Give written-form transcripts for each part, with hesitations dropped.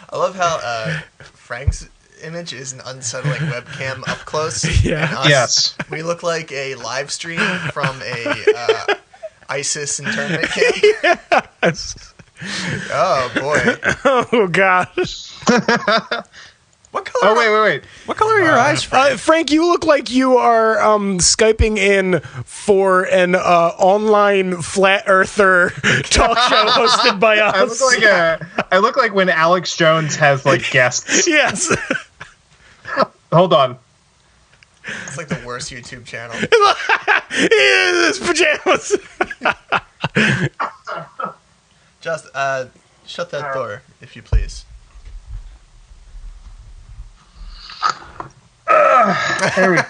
I love how Frank's image is an unsettling webcam up close. Yeah. And us, Yes. We look like a live stream from a ISIS internment camp. Yes. Oh boy. Oh gosh. What color? Oh, wait. What color are your eyes, Frank? Frank, you look like you are Skyping in for an online flat earther talk show hosted by us. I look like when Alex Jones has like guests. Yes. Hold on. It's like the worst YouTube channel. His pajamas. Just shut that door, if you please. There we go.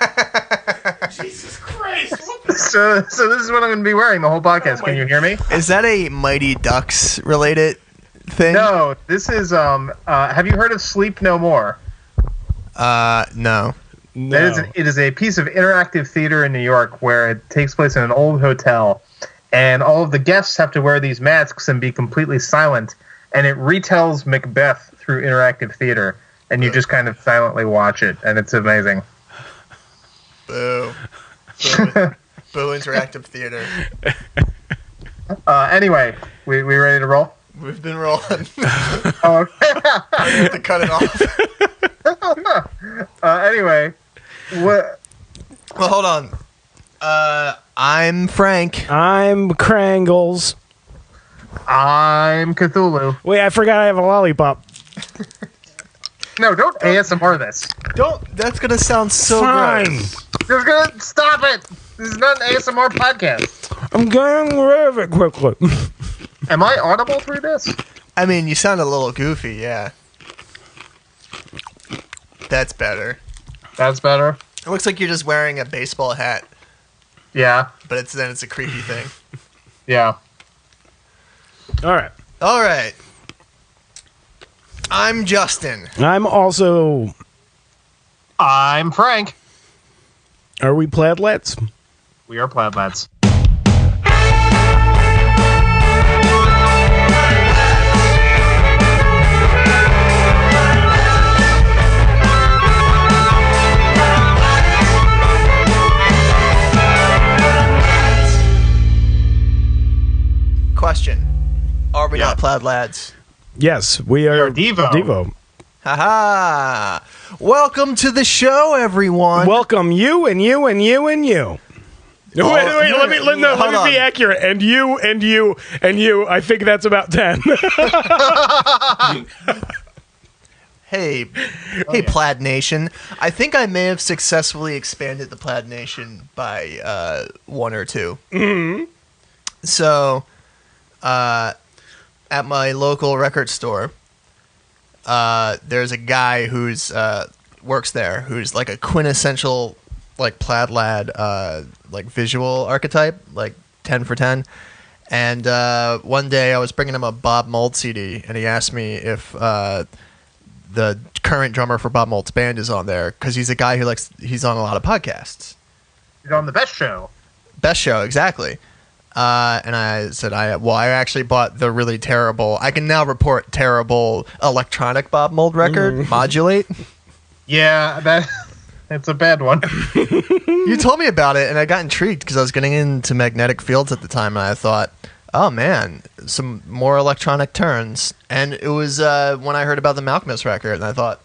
Jesus Christ. So this is what I'm going to be wearing the whole podcast. Can you hear me? Is that a Mighty Ducks related thing? No, this is have you heard of Sleep No More? No. It is a piece of interactive theater in New York where it takes place in an old hotel, and all of the guests have to wear these masks and be completely silent, and it retells Macbeth through interactive theater, and you just kind of silently watch it, and it's amazing. Boo. Boo interactive theater. Anyway, we ready to roll? We've been rolling. Oh, I have to cut it off. anyway, what? Well, hold on. I'm Frank. I'm Krangles. I'm Cthulhu. Wait, I forgot I have a lollipop. No, don't ASMR this. Don't. That's gonna sound so Fine. gross. You're gonna stop it. This is not an ASMR podcast. I'm getting rid of it quickly. Am I audible through this? I mean, you sound a little goofy, yeah. That's better. That's better. It looks like you're just wearing a baseball hat, Yeah. but it's a creepy thing. Yeah. All right. All right. I'm Justin. I'm also... I'm Frank. Are we Plaidlets? We are Plaid Lads. Question. Are we Yeah. not Plaid Lads? Yes, we are Devo. Devo. Haha! Welcome to the show, everyone. Welcome you and you and you and you. Wait, let me hold on. be accurate. And you and you and you. I think that's about 10. Hey, Plaid Nation. I think I may have successfully expanded the Plaid Nation by 1 or 2. Mm-hmm. So, at my local record store, there's a guy who's works there who's like a quintessential like Plaid Lad like visual archetype, like 10 for 10. And one day I was bringing him a Bob Mould CD, and he asked me if the current drummer for Bob Mould's band is on there, because he's a guy who he's on a lot of podcasts. He's on the best show. Best show, exactly. And I said, I actually bought the really terrible, I can now report terrible electronic Bob Mould record, Modulate. Yeah, that's a bad one. You told me about it, and I got intrigued because I was getting into magnetic fields at the time, and I thought, oh man, some more electronic turns. And it was when I heard about the Malkmus record, and I thought,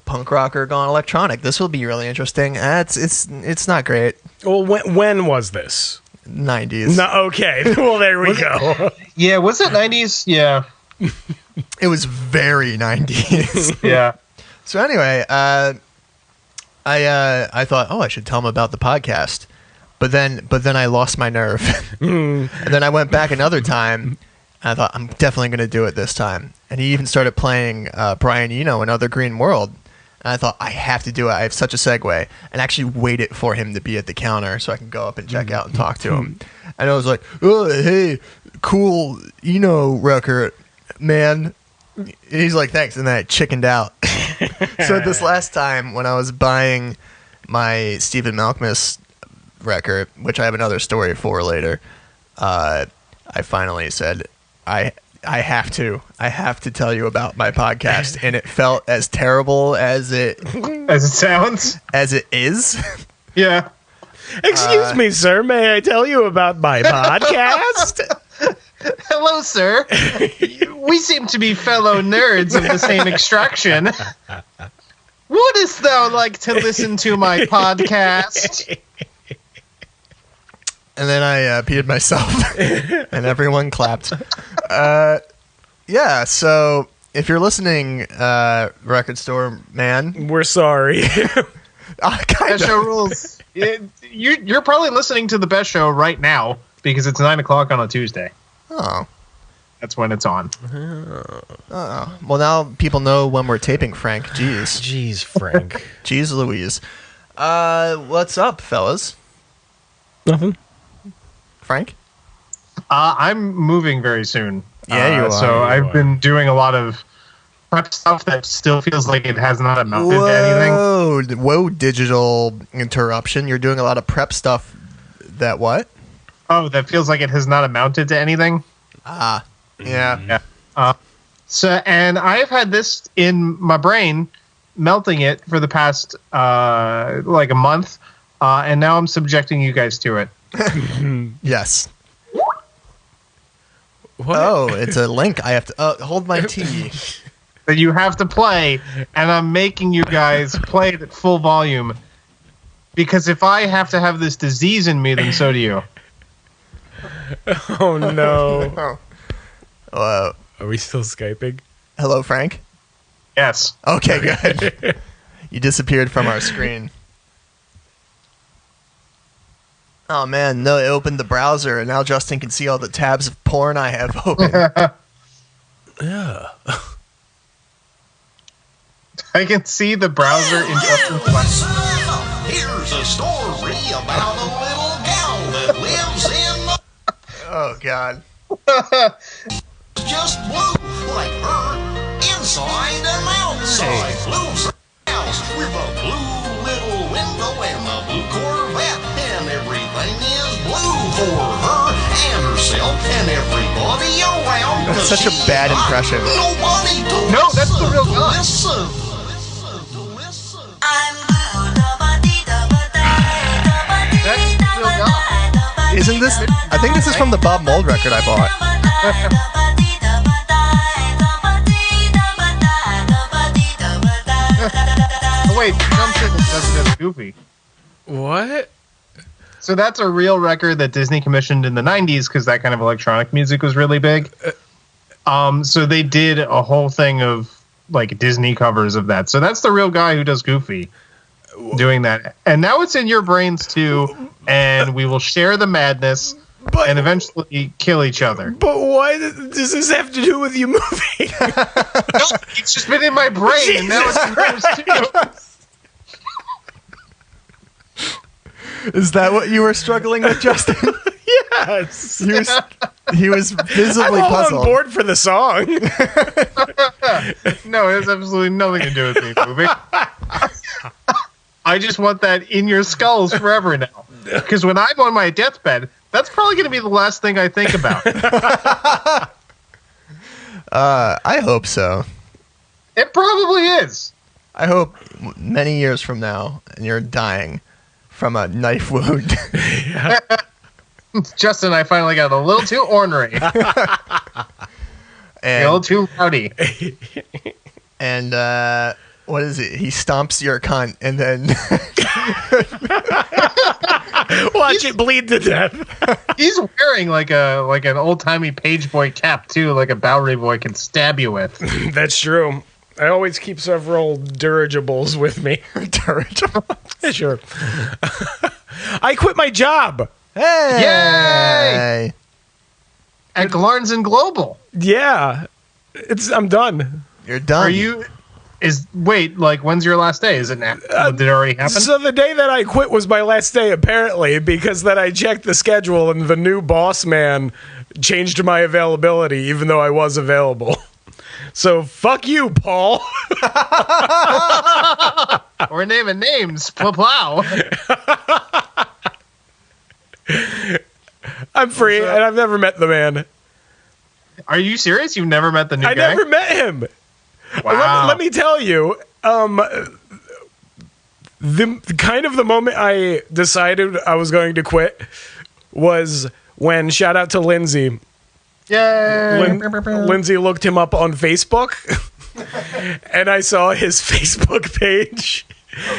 punk rocker gone electronic. This will be really interesting. It's not great. Well, when was this? 90s. No, okay. Well, there we go. Yeah, was it 90s? Yeah. It was very 90s. Yeah. So anyway, I thought, I should tell him about the podcast. But then I lost my nerve. And then I went back another time, and I thought, I'm definitely going to do it this time. And he even started playing Brian Eno, Another Green World. And I thought, I have to do it. I have such a segue. And actually waited for him to be at the counter so I can go up and check out and talk to him. And I was like, oh, hey, cool Eno record, man. And he's like, thanks. And then I chickened out. So this last time when I was buying my Stephen Malkmus record, which I have another story for later, I finally said, I have to tell you about my podcast, and it felt as terrible as it sounds, as it is. Yeah. Excuse me, sir. May I tell you about my podcast? Hello, sir. We seem to be fellow nerds of the same extraction. Wouldst thou like to listen to my podcast? And then I peed myself, and everyone clapped. Yeah, so if you're listening, Record Store Man, We're sorry. That show rules. You're probably listening to the best show right now because it's 9 o'clock on a Tuesday. Oh. That's when it's on. Oh. Well, now people know when we're taping, Frank. Jeez. Jeez, Frank. Jeez Louise. What's up, fellas? Nothing. Frank? I'm moving very soon. Yeah, you are. So I've been doing a lot of prep stuff that still feels like it has not amounted to anything. Whoa, digital interruption. You're doing a lot of prep stuff that what? Oh, that feels like it has not amounted to anything? Ah, yeah. And I've had this in my brain, melting it for the past, like a month, and now I'm subjecting you guys to it. Yes. What? Oh, it's a link. I have to hold my tea. That you have to play, and I'm making you guys play it at full volume. Because if I have to have this disease in me, then so do you. Oh, no. Are we still Skyping? Hello, Frank? Yes. Okay, good. You disappeared from our screen. Oh, man. No, it opened the browser, and now Justin can see all the tabs of porn I have open. Yeah. I can see the browser in Justin's Listen up. Here's a story about a little gal that lives in the Oh, God. just blue, like her, inside and outside. Blue's her house with a blue little window and a blue Corvette, and everything is blue for her and herself and everybody around. That's such a bad impression. Nobody to No, that's the real guy. listen. That's the real guy. Isn't this... I think this is from the Bob Mould record I bought. Oh, wait, Jump Circle doesn't have Goofy. What? So that's a real record that Disney commissioned in the 90s because that kind of electronic music was really big. So they did a whole thing of like Disney covers of that. So that's the real guy who does Goofy doing that. And now it's in your brains too, and we will share the madness and eventually kill each other. But what does this have to do with you moving? No, it's just been in my brain, and now it's in yours too. Is that what you were struggling with, Justin? Yes. He was visibly I'm all puzzled. on board for the song. No, it has absolutely nothing to do with me moving. I just want that in your skulls forever now. Because when I'm on my deathbed, that's probably going to be the last thing I think about. I hope so. It probably is. I hope many years from now, and you're dying from a knife wound. Justin, I finally got a little too ornery. A little and too rowdy. and what is it? He stomps your cunt, and then Watch it bleed to death. He's wearing like an old-timey page boy cap, too, like a Bowery boy can stab you with. That's true. I always keep several dirigibles with me. Dirigibles? Sure. I quit my job. hey, Yay! At Glarns and Global. Yeah. I'm done. you're done. Are you... Wait, like, when's your last day? Is it now? Did it already happen? So the day that I quit was my last day, apparently, because then I checked the schedule and the new boss man changed my availability, even though I was available. So fuck you, Paul. We're naming names. Plow. I'm free, and I've never met the man. Are you serious? You've never met the new I guy? never met him. Wow. Let me tell you, the moment I decided I was going to quit was when, shout out to Lindsay. Yay! Lindsay looked him up on Facebook, and I saw his Facebook page.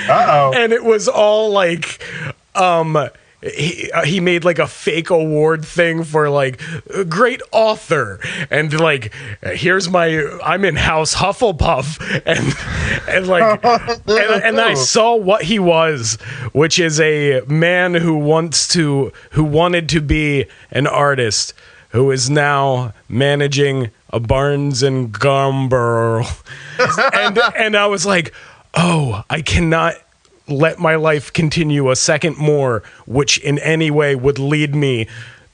Uh-oh. And it was all like, he made like a fake award thing for like a great author, and like I'm in House Hufflepuff, and like and I saw what he was, which is a man who wanted to be an artist, who is now managing a Barnes and Gamble, and I was like, oh, I cannot let my life continue a second more, which in any way would lead me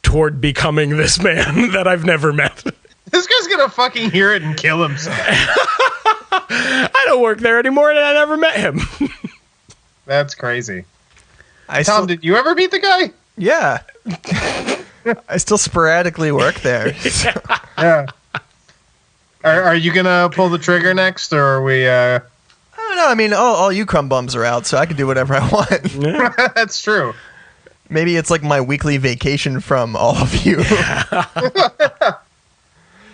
toward becoming this man that I've never met. This guy's gonna fucking hear it and kill himself. I don't work there anymore, and I never met him. That's crazy. I Tom, still, did you ever meet the guy? yeah. I still sporadically work there. Yeah. Are you gonna pull the trigger next, or are we? I don't know. I mean, all you crumb bums are out, so I can do whatever I want. That's true. Maybe it's like my weekly vacation from all of you.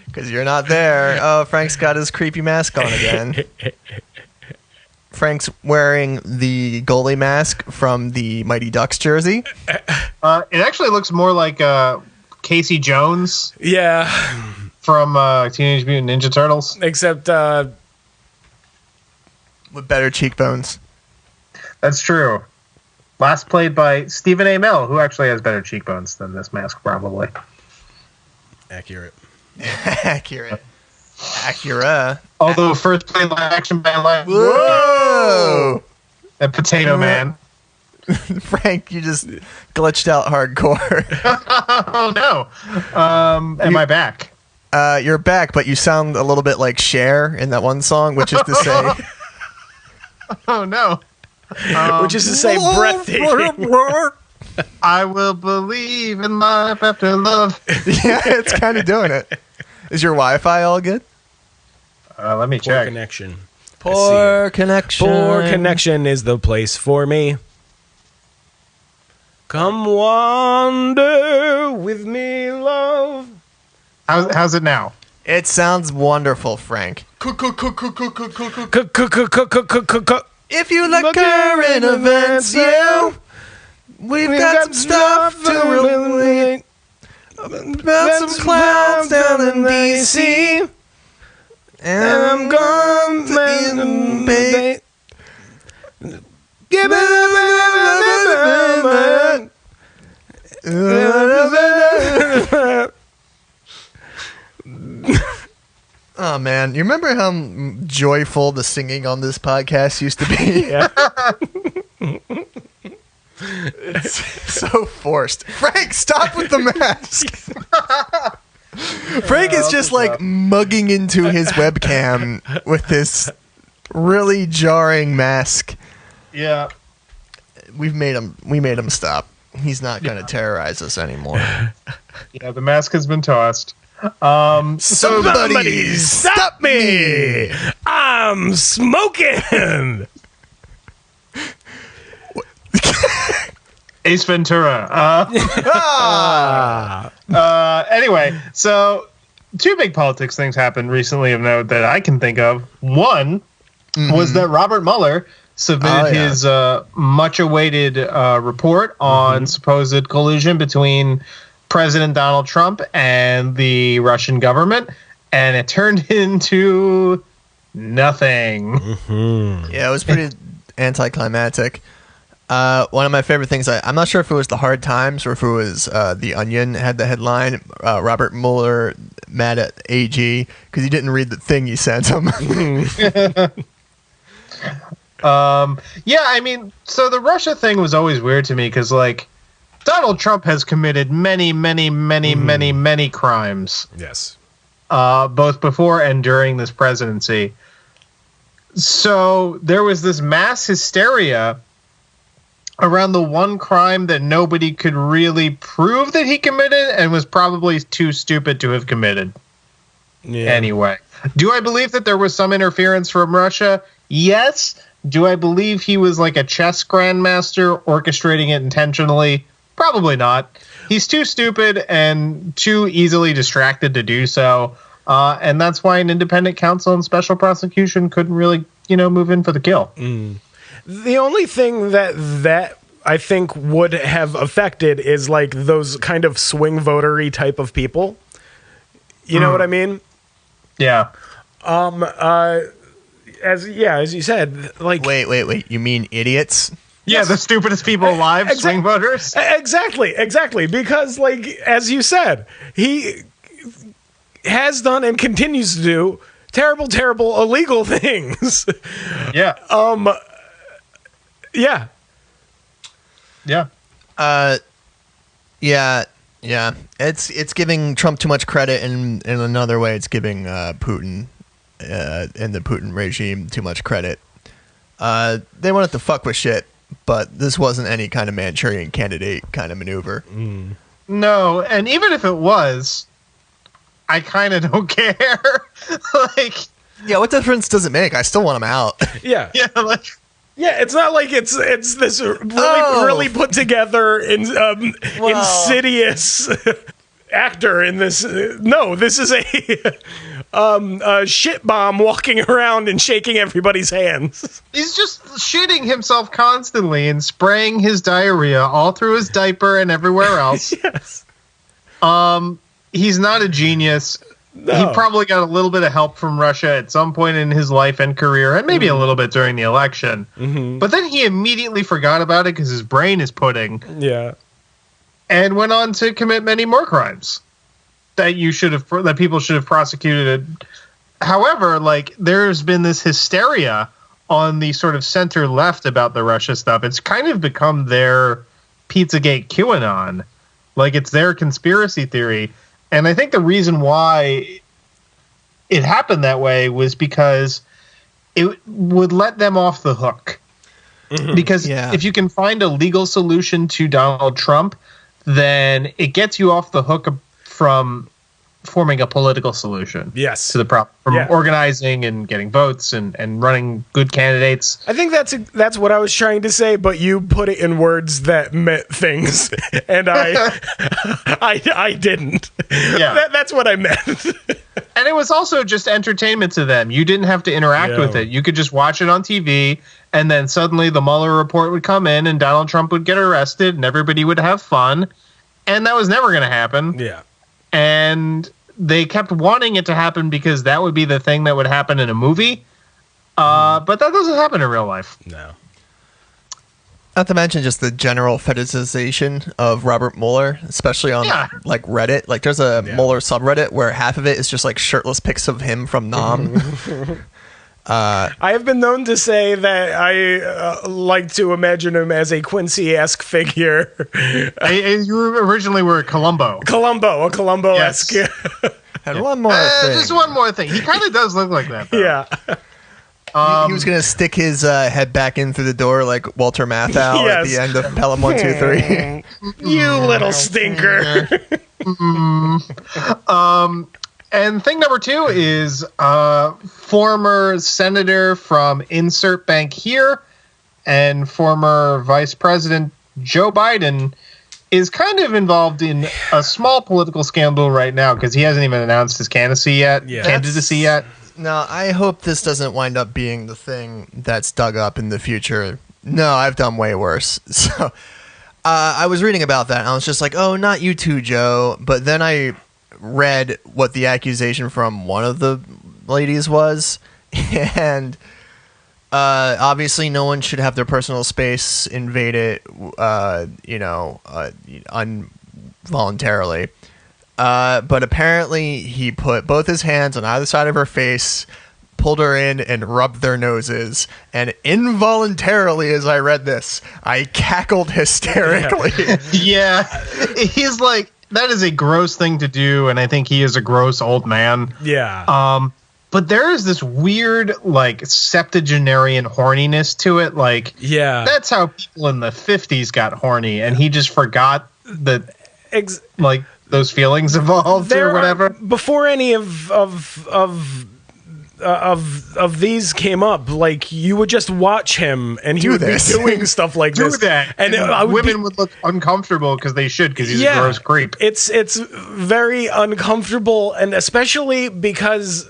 Because you're not there. Oh, Frank's got his creepy mask on again. Frank's wearing the goalie mask from the Mighty Ducks jersey. It actually looks more like Casey Jones Yeah, from Teenage Mutant Ninja Turtles. except With better cheekbones. That's true. Last played by Stephen Amell, who actually has better cheekbones than this mask, probably. accurate. Accurate. Accurate. Although first played live action by live. Whoa! And Potato Man. Frank, you just glitched out hardcore. Oh no. Am I back? You're back, but you sound a little bit like Cher in that one song, which is to say... Oh no. Which is to say, breathtaking. I will believe in life after love. Yeah, it's kind of doing it. Is your Wi-Fi all good? Let me Poor check. connection. Poor connection. Poor connection is the place for me. Come wander with me, love. How's it now? It sounds wonderful, Frank. If you like current events, yeah, we've got some stuff to relate about some clouds down in D.C. And I'm gone to be give Oh man, you remember how joyful the singing on this podcast used to be? Yeah. It's so forced. Frank, stop with the mask. Frank is just like mugging into his webcam with this really jarring mask. Yeah. We made him stop. He's not going to terrorize us anymore. Yeah, the mask has been tossed. Somebody stop me! I'm smoking! Ace Ventura. Anyway, so two big politics things happened recently of note that I can think of. One was that Robert Mueller submitted his much-awaited report on supposed collusion between President Donald Trump and the Russian government, and it turned into nothing. Yeah, it was pretty anticlimactic. One of my favorite things, I'm not sure if it was the Hard Times or if it was The Onion had the headline, Robert Mueller mad at AG because he didn't read the thing he sent him. Yeah, I mean, so the Russia thing was always weird to me because, like, Donald Trump has committed many crimes. Yes. Both before and during this presidency. So there was this mass hysteria around the one crime that nobody could really prove that he committed and was probably too stupid to have committed. anyway. Do I believe that there was some interference from Russia? Yes. Do I believe he was like a chess grandmaster orchestrating it intentionally? Probably not. He's too stupid and too easily distracted to do so. And that's why an independent counsel and special prosecution couldn't really, move in for the kill. The only thing that I think would have affected is like those kind of swing votery type of people. You know what I mean? Yeah. As you said, like Wait. You mean idiots? Yeah, the stupidest people alive, swing voters. Exactly. Because, like, as you said, he has done and continues to do terrible, terrible, illegal things. Yeah. Yeah. Yeah. It's giving Trump too much credit, and in another way, it's giving Putin and the Putin regime too much credit. They wanted to fuck with shit, but this wasn't any kind of Manchurian Candidate kind of maneuver. No, and even if it was, I kind of don't care. Yeah, what difference does it make? I still want him out. Yeah. Yeah, it's not like it's this really put together insidious actor in this. No, this is a shit bomb walking around and shaking everybody's hands. He's just shitting himself constantly and spraying his diarrhea all through his diaper and everywhere else. Yes. He's not a genius. No. He probably got a little bit of help from Russia at some point in his life and career, and maybe a little bit during the election. But then he immediately forgot about it because his brain is pudding. Yeah. And went on to commit many more crimes that people should have prosecuted. However, there's been this hysteria on the sort of center left about the Russia stuff. It's kind of become their Pizzagate QAnon. It's their conspiracy theory. And I think the reason why it happened that way was because it would let them off the hook. Because if you can find a legal solution to Donald Trump, then it gets you off the hook from forming a political solution. Yes. To the problem, from organizing and getting votes and running good candidates. I think that's what I was trying to say, but you put it in words that meant things, and I didn't. Yeah. That's what I meant. And it was also just entertainment to them. You didn't have to interact with it. You could just watch it on TV, and then suddenly the Mueller report would come in, and Donald Trump would get arrested, and everybody would have fun. And that was never going to happen. Yeah. And they kept wanting it to happen because that would be the thing that would happen in a movie. But that doesn't happen in real life. No. Not to mention just the general fetishization of Robert Mueller, especially on Reddit. There's a Mueller subreddit where half of it is just shirtless pics of him from Nam. I have been known to say that I like to imagine him as a Quincy-esque figure. You originally were a Columbo-esque. Yes. And one more thing. Just one more thing. He kind of does look like that, though. Yeah. He was going to stick his head back in through the door like Walter Matthau at the end of Pelham 1, 2, 3. You little stinker. And thing number 2 is former senator from Insert Bank here and former Vice President Joe Biden is kind of involved in a small political scandal right now because he hasn't even announced his candidacy yet. No, I hope this doesn't wind up being the thing that's dug up in the future. No, I've done way worse. So I was reading about that, and I was just like, oh, not you too, Joe. But then I read what the accusation from one of the ladies was, and obviously no one should have their personal space invaded, involuntarily. But apparently he put both his hands on either side of her face, pulled her in, and rubbed their noses. And involuntarily, as I read this, I cackled hysterically. Yeah. He's like, that is a gross thing to do, and I think he is a gross old man. Yeah. But there is this weird, septuagenarian horniness to it. That's how people in the 50s got horny, and he just forgot that, those feelings evolved or whatever. Before any of these came up, like, you would just watch him and he would be doing stuff like this. And women would look uncomfortable because they should, because he's a gross creep. It's very uncomfortable, and especially because,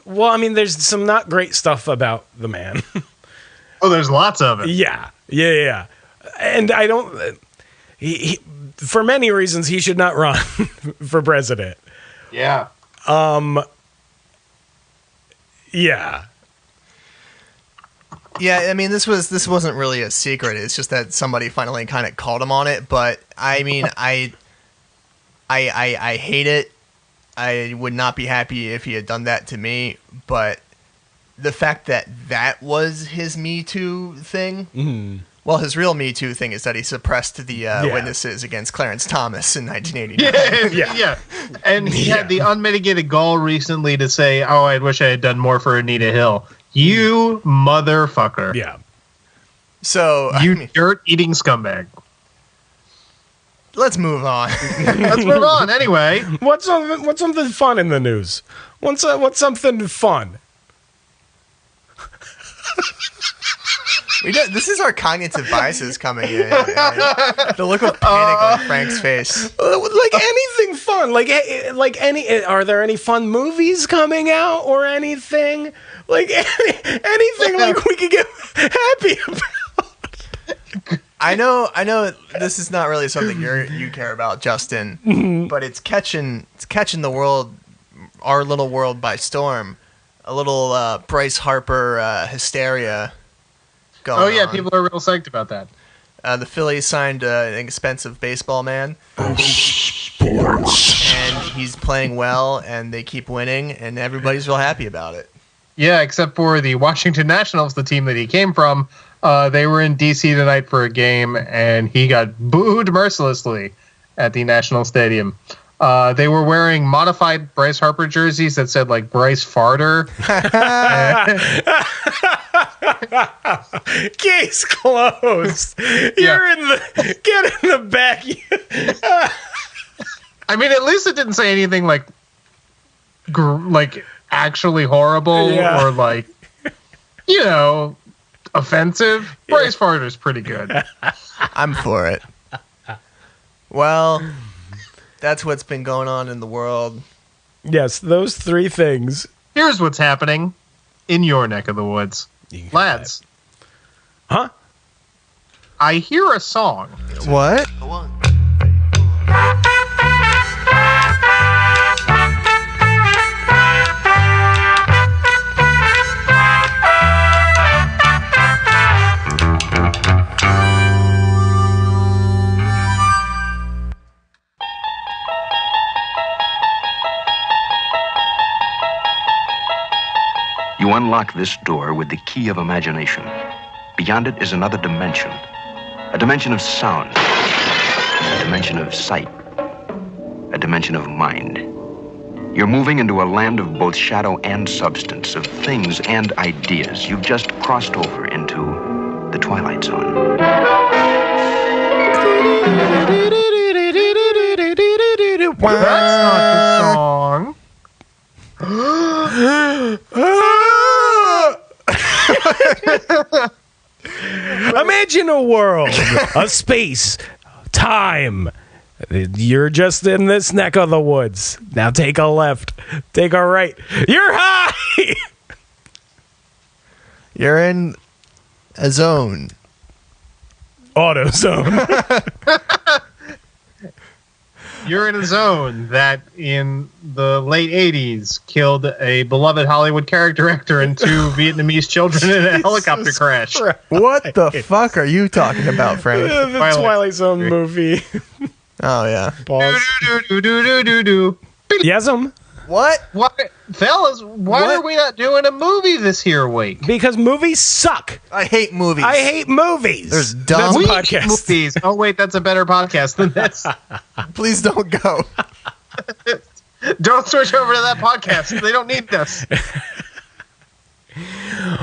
well, I mean, there's some not great stuff about the man. Oh, there's lots of it. Yeah. And I don't. He for many reasons, he should not run for president. Yeah. Yeah. Yeah, I mean, this wasn't really a secret. It's just that somebody finally kind of called him on it. But I mean, I hate it. I would not be happy if he had done that to me. But the fact that was his Me Too thing. Mm-hmm. Well, his real Me Too thing is that he suppressed the witnesses against Clarence Thomas in 1989. Yeah. And he had the unmitigated gall recently to say, "Oh, I wish I had done more for Anita Hill." You motherfucker. Yeah. So you dirt-eating scumbag. Let's move on. Let's move on. Anyway, what's something fun in the news? What's something fun? This is our cognitive biases coming in. Right? The look of panic on Frank's face. Like anything fun. Are there any fun movies coming out or anything? Like anything like we could get happy about. I know this is not really something you care about, Justin, but it's catching the world, our little world, by storm. A little Bryce Harper hysteria going on. Oh yeah, people are real psyched about that. The Phillies signed an expensive baseball man. Sports. And he's playing well, and they keep winning, and everybody's real happy about it. Yeah, except for the Washington Nationals, the team that he came from. They were in D.C. tonight for a game, and he got booed mercilessly at the National Stadium. They were wearing modified Bryce Harper jerseys that said, like, Bryce Farter. Case closed. Get in the back. I mean, at least it didn't say anything like actually horrible or like, offensive. Bryce Farter's pretty good. I'm for it. Well, that's what's been going on in the world. Yes, those three things. Here's what's happening in your neck of the woods. Lads. Huh? I hear a song. What? You unlock this door with the key of imagination. Beyond it is another dimension. A dimension of sound. A dimension of sight. A dimension of mind. You're moving into a land of both shadow and substance, of things and ideas. You've just crossed over into the Twilight Zone. That's not the song. Imagine a world, a space, time. You're just in this neck of the woods. Now take a left, take a right. You're high. You're in a zone. Auto zone. You're in a zone that in the late 80s killed a beloved Hollywood character actor and two Vietnamese children in a helicopter crash. What the fuck are you talking about, Frank? The Twilight Zone movie. Oh, yeah. Pause. Yes'm. What? Fellas, why are we not doing a movie this here week? Because movies suck. I hate movies. I hate movies. There's dumb podcast. Movies. Oh, wait, that's a better podcast than this. Please don't go. Don't switch over to that podcast. They don't need us.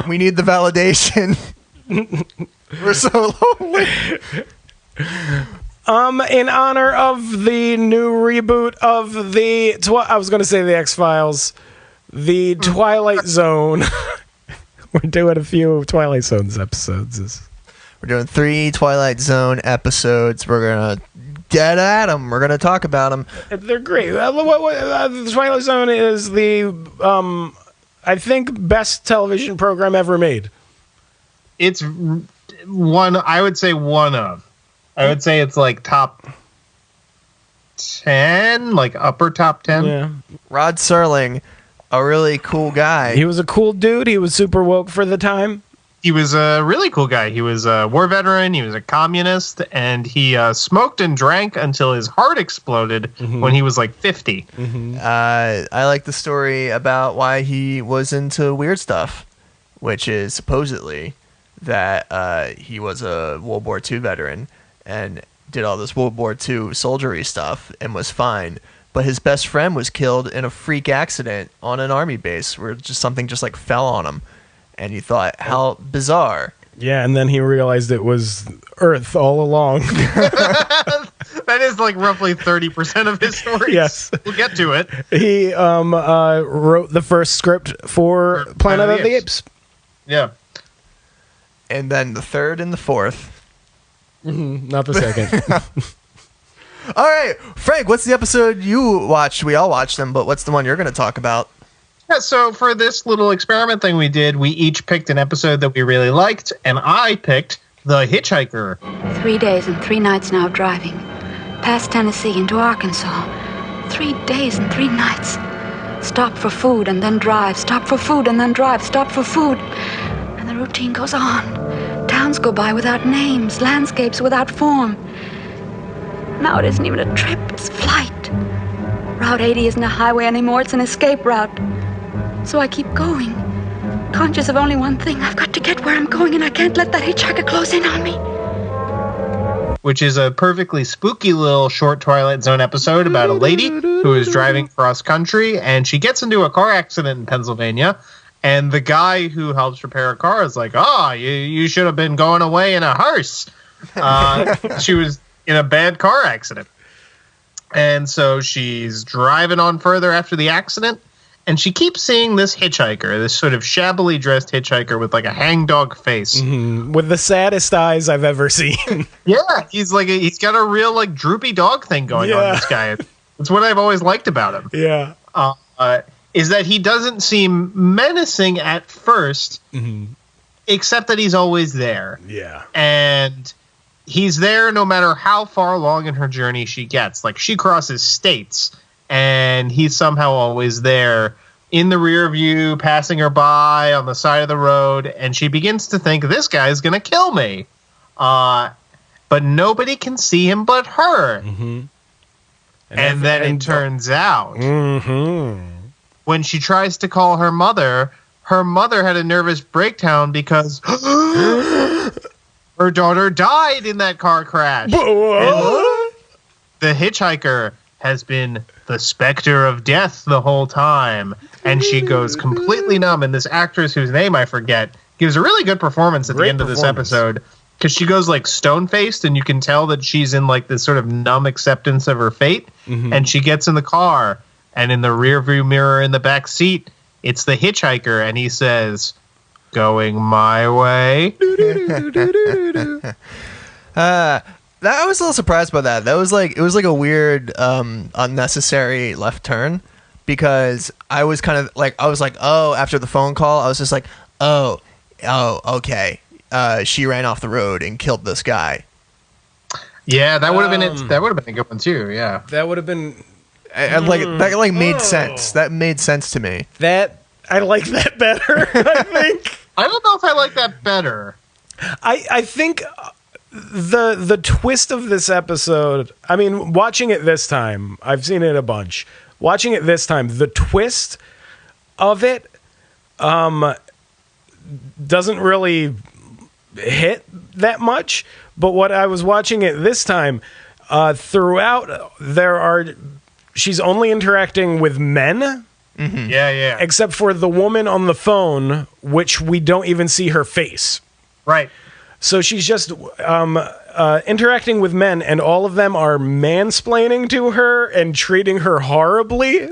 We need the validation. We're so lonely. In honor of the new reboot of the I was going to say the X-Files, the Twilight Zone. We're doing a few Twilight Zones episodes. We're doing 3 Twilight Zone episodes. We're going to get at them. We're going to talk about them. They're great. The Twilight Zone is the, I think, best television program ever made. It's one, I would say one of. I would say it's like top 10, like upper top 10. Yeah. Rod Serling, a really cool guy. He was a cool dude. He was super woke for the time. He was a really cool guy. He was a war veteran. He was a communist, and he smoked and drank until his heart exploded when he was like 50. I like the story about why he was into weird stuff, which is supposedly that he was a World War II veteran and did all this World War II soldiery stuff and was fine. But his best friend was killed in a freak accident on an army base where just something just like fell on him. And you thought, how bizarre. Yeah, and then he realized it was Earth all along. That is like roughly 30% of his story. Yes. We'll get to it. He wrote the first script for Planet of the Apes. Yeah. And then the third and the fourth. Not the second. All right, Frank, what's the episode you watched? We all watched them, but what's the one you're going to talk about? Yeah, so for this little experiment thing we did, we each picked an episode that we really liked, and I picked The Hitch-Hiker. 3 days and 3 nights now of driving. Past Tennessee into Arkansas. 3 days and 3 nights. Stop for food and then drive. Stop for food and then drive. Stop for food. And the routine goes on. Towns go by without names. Landscapes without form. Now it isn't even a trip, it's flight. Route 80 isn't a highway anymore, it's an escape route. So I keep going, conscious of only one thing. I've got to get where I'm going, and I can't let that hitchhiker close in on me. Which is a perfectly spooky little short Twilight Zone episode about a lady who is driving cross country, and she gets into a car accident in Pennsylvania. And the guy who helps repair her car is like, you should have been going away in a hearse. She was in a bad car accident. And so she's driving on further after the accident, and she keeps seeing this hitchhiker, this sort of shabbily dressed hitchhiker with like a hangdog face. With the saddest eyes I've ever seen. Yeah, he's got a real like droopy dog thing going on, this guy. It's what I've always liked about him. Yeah. Is that he doesn't seem menacing at first, except that he's always there. Yeah. And he's there no matter how far along in her journey she gets. Like, she crosses states, and he's somehow always there in the rear view, passing her by on the side of the road, and she begins to think, this guy's going to kill me. But nobody can see him but her. And then it turns out, when she tries to call her mother had a nervous breakdown because her daughter died in that car crash. The hitchhiker has been the specter of death the whole time. And she goes completely numb. And this actress, whose name I forget, gives a really good performance at the end of this episode. Because she goes like stone-faced, and you can tell that she's in like this sort of numb acceptance of her fate. And she gets in the car, and in the rearview mirror in the back seat, it's the hitchhiker, and he says, "Going my way." I was a little surprised by that. It was like a weird, unnecessary left turn, because I was kind of like, after the phone call, I was just like, okay. She ran off the road and killed this guy. Yeah, that would have been it. That would have been a good one too. Yeah, that would have been. That made sense. That made sense to me. I like that better. I think. I don't know if I like that better. I think the twist of this episode. I mean, watching it this time, I've seen it a bunch. Watching it this time, the twist of it, doesn't really hit that much. But what I was watching it this time, throughout she's only interacting with men. Yeah. Except for the woman on the phone, which we don't even see her face. Right. So she's just interacting with men, and all of them are mansplaining to her and treating her horribly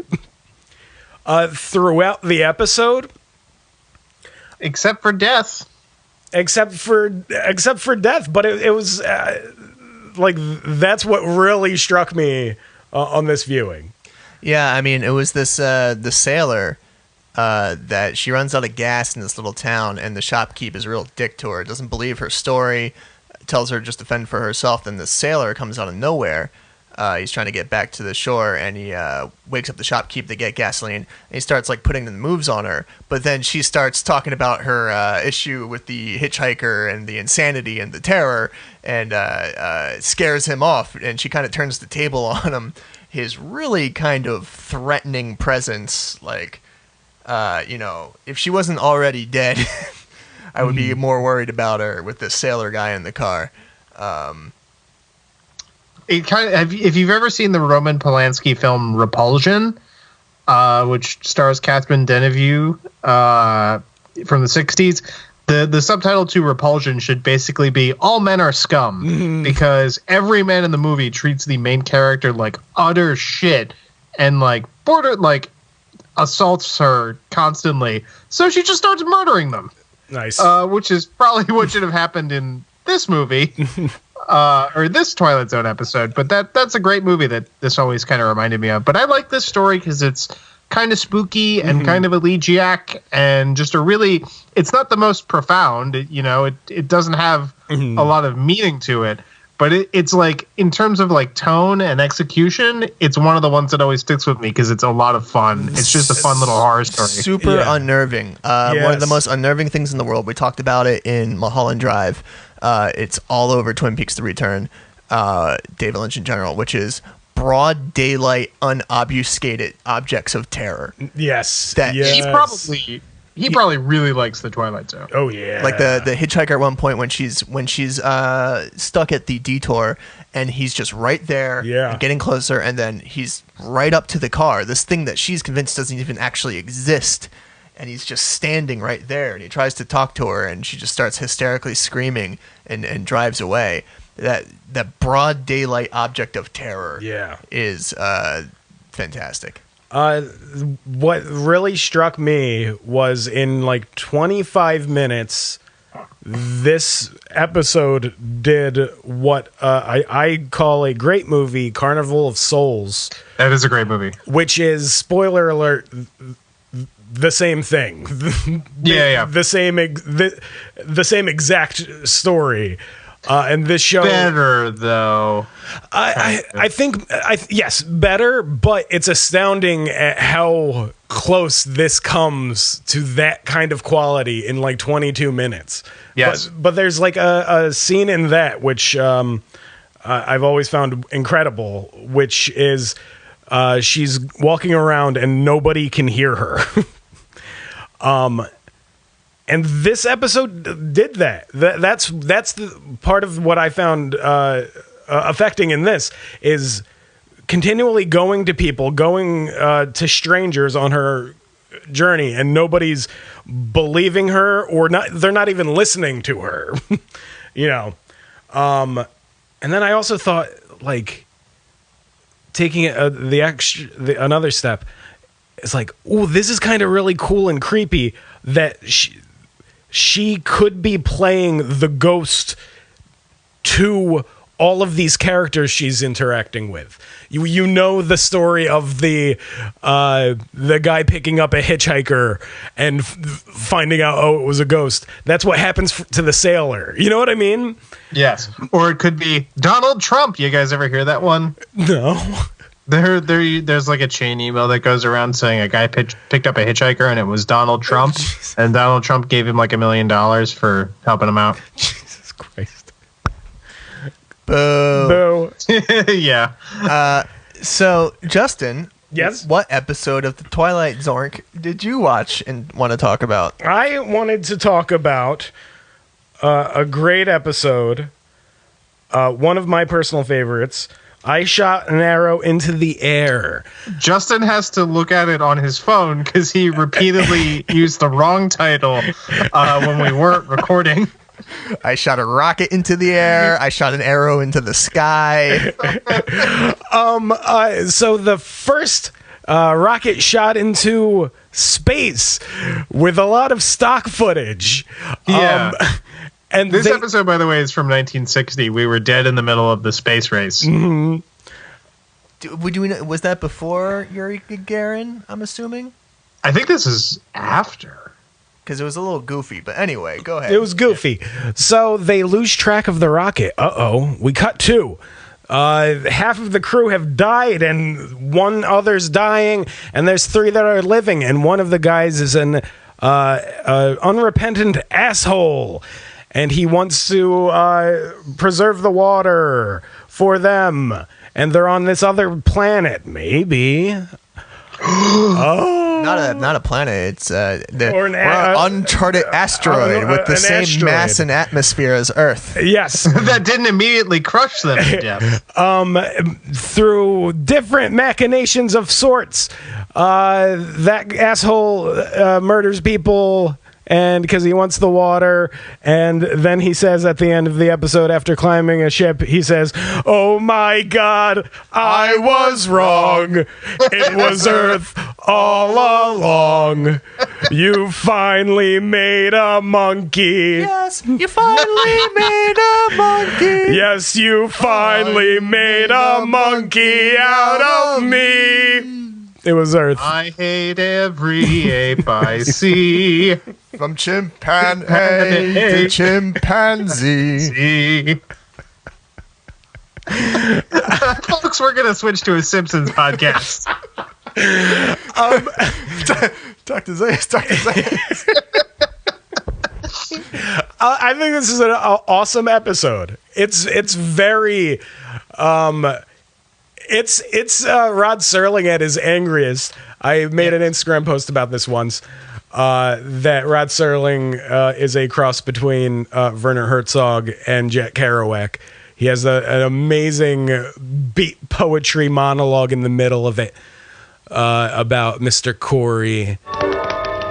throughout the episode. Except for death. Except for death. But it was like, that's what really struck me on this viewing. Yeah, I mean, it was this the sailor that she runs out of gas in this little town, and the shopkeep is a real dick to her. Doesn't believe her story, tells her just to fend for herself. Then the sailor comes out of nowhere. He's trying to get back to the shore, and he wakes up the shopkeep to get gasoline. And he starts like putting the moves on her, but then she starts talking about her issue with the hitchhiker and the insanity and the terror, and scares him off. And she kind of turns the table on him. His really kind of threatening presence, like, if she wasn't already dead, I would be more worried about her with this sailor guy in the car. It kind of, if you've ever seen the Roman Polanski film Repulsion, which stars Catherine Deneuve from the 60s, the subtitle to Repulsion should basically be "All Men Are Scum," because every man in the movie treats the main character like utter shit and like assaults her constantly. So she just starts murdering them. Nice. Which is probably what should have happened in this movie. Or this Twilight Zone episode, but that's a great movie that this always kind of reminded me of. But I like this story because it's kind of spooky and kind of elegiac, and just it's not the most profound, it doesn't have a lot of meaning to it, but it's like, in terms of like tone and execution, it's one of the ones that always sticks with me because it's a lot of fun. It's just a fun little horror story. Super unnerving. One of the most unnerving things in the world. We talked about it in Mulholland Drive. It's all over Twin Peaks: The Return, David Lynch in general, which is broad daylight, unobfuscated objects of terror. Yes. He probably really likes the Twilight Zone. Oh yeah. Like the hitchhiker at one point when she's stuck at the detour, and he's just right there, and getting closer, and then he's right up to the car, this thing that she's convinced doesn't even actually exist. And he's just standing right there, and he tries to talk to her, and she just starts hysterically screaming and drives away. That broad daylight object of terror is fantastic. What really struck me was, in like 25 minutes, this episode did what I call a great movie, Carnival of Souls. That is a great movie. Which is, spoiler alert, the same thing. The same exact story. And this show better though. I think yes, better, but it's astounding at how close this comes to that kind of quality in like 22 minutes. Yes. But there's like a scene in that which I've always found incredible, which is she's walking around and nobody can hear her. And this episode did that. That's the part of what I found affecting in this, is continually going to people, going to strangers on her journey, and nobody's believing her, or not. They're not even listening to her, And then I also thought, like, taking it another step, it's like, oh, this is kind of really cool and creepy that she could be playing the ghost to all of these characters she's interacting with. You know the story of the guy picking up a hitchhiker and finding out, oh, it was a ghost. That's what happens to the sailor. You know what I mean? Yes. Or it could be Donald Trump. You guys ever hear that one? No. There's like a chain email that goes around saying a guy picked up a hitchhiker and it was Donald Trump, and Donald Trump gave him like $1 million for helping him out. Jesus Christ. Boo. Yeah. So, Justin, yes, what episode of the Twilight Zork did you watch and want to talk about? I wanted to talk about a great episode, one of my personal favorites. I shot an arrow into the air. Justin has to look at it on his phone because he repeatedly used the wrong title when we weren't recording. I shot a rocket into the air. I shot an arrow into the sky. So the first rocket shot into space with a lot of stock footage. Yeah. And This episode, by the way, is from 1960. We were dead in the middle of the space race. Mhm. Was that before Yuri Gagarin, I'm assuming? I think this is after. Because it was a little goofy. But anyway, go ahead. It was goofy. So they lose track of the rocket. Uh-oh. We cut to. Half of the crew have died, and one other's dying, and there's 3 that are living, and one of the guys is an unrepentant asshole, and he wants to preserve the water for them, and they're on this other planet, maybe. Oh. Not a planet. It's Or an uncharted asteroid with the an same asteroid. mass and atmosphere as Earth. Yes. That didn't immediately crush them to death. Through different machinations of sorts, that asshole murders people, and because he wants the water, and then he says at the end of the episode, after climbing a ship, he says, "Oh my God, I was wrong. It was Earth all along. You finally made a monkey. Yes, you finally made a monkey. Yes, you finally made a monkey out of me." It was Earth. I hate every ape I see. From chimpanzee to chimpanzee. See. Folks, we're going to switch to a Simpsons podcast. Dr. Zayas. I think this is an awesome episode. It's very, it's Rod Serling at his angriest. I made an Instagram post about this once. That Rod Serling is a cross between Werner Herzog and Jack Kerouac. He has an amazing beat poetry monologue in the middle of it about Mr. Corey.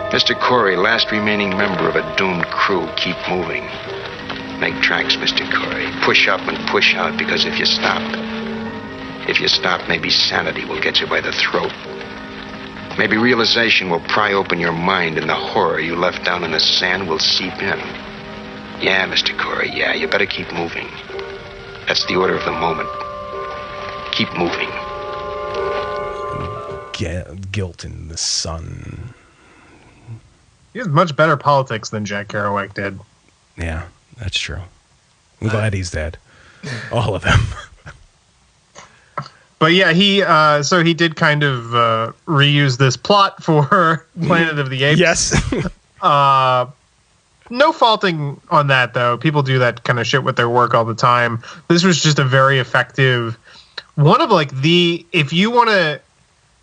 Mr. Corey, last remaining member of a doomed crew, keep moving. Make tracks, Mr. Corey. Push up and push out, because if you stop, maybe sanity will get you by the throat. Maybe realization will pry open your mind, and the horror you left down in the sand will seep in. Yeah, Mr. Corey, yeah, you better keep moving. That's the order of the moment. Keep moving. Guilt in the sun. He has much better politics than Jack Kerouac did. Yeah, that's true. I'm glad he's dead. All of them. But yeah, he did kind of reuse this plot for Planet of the Apes. Yes. No faulting on that, though. People do that kind of shit with their work all the time. This was just a very effective one of if you want to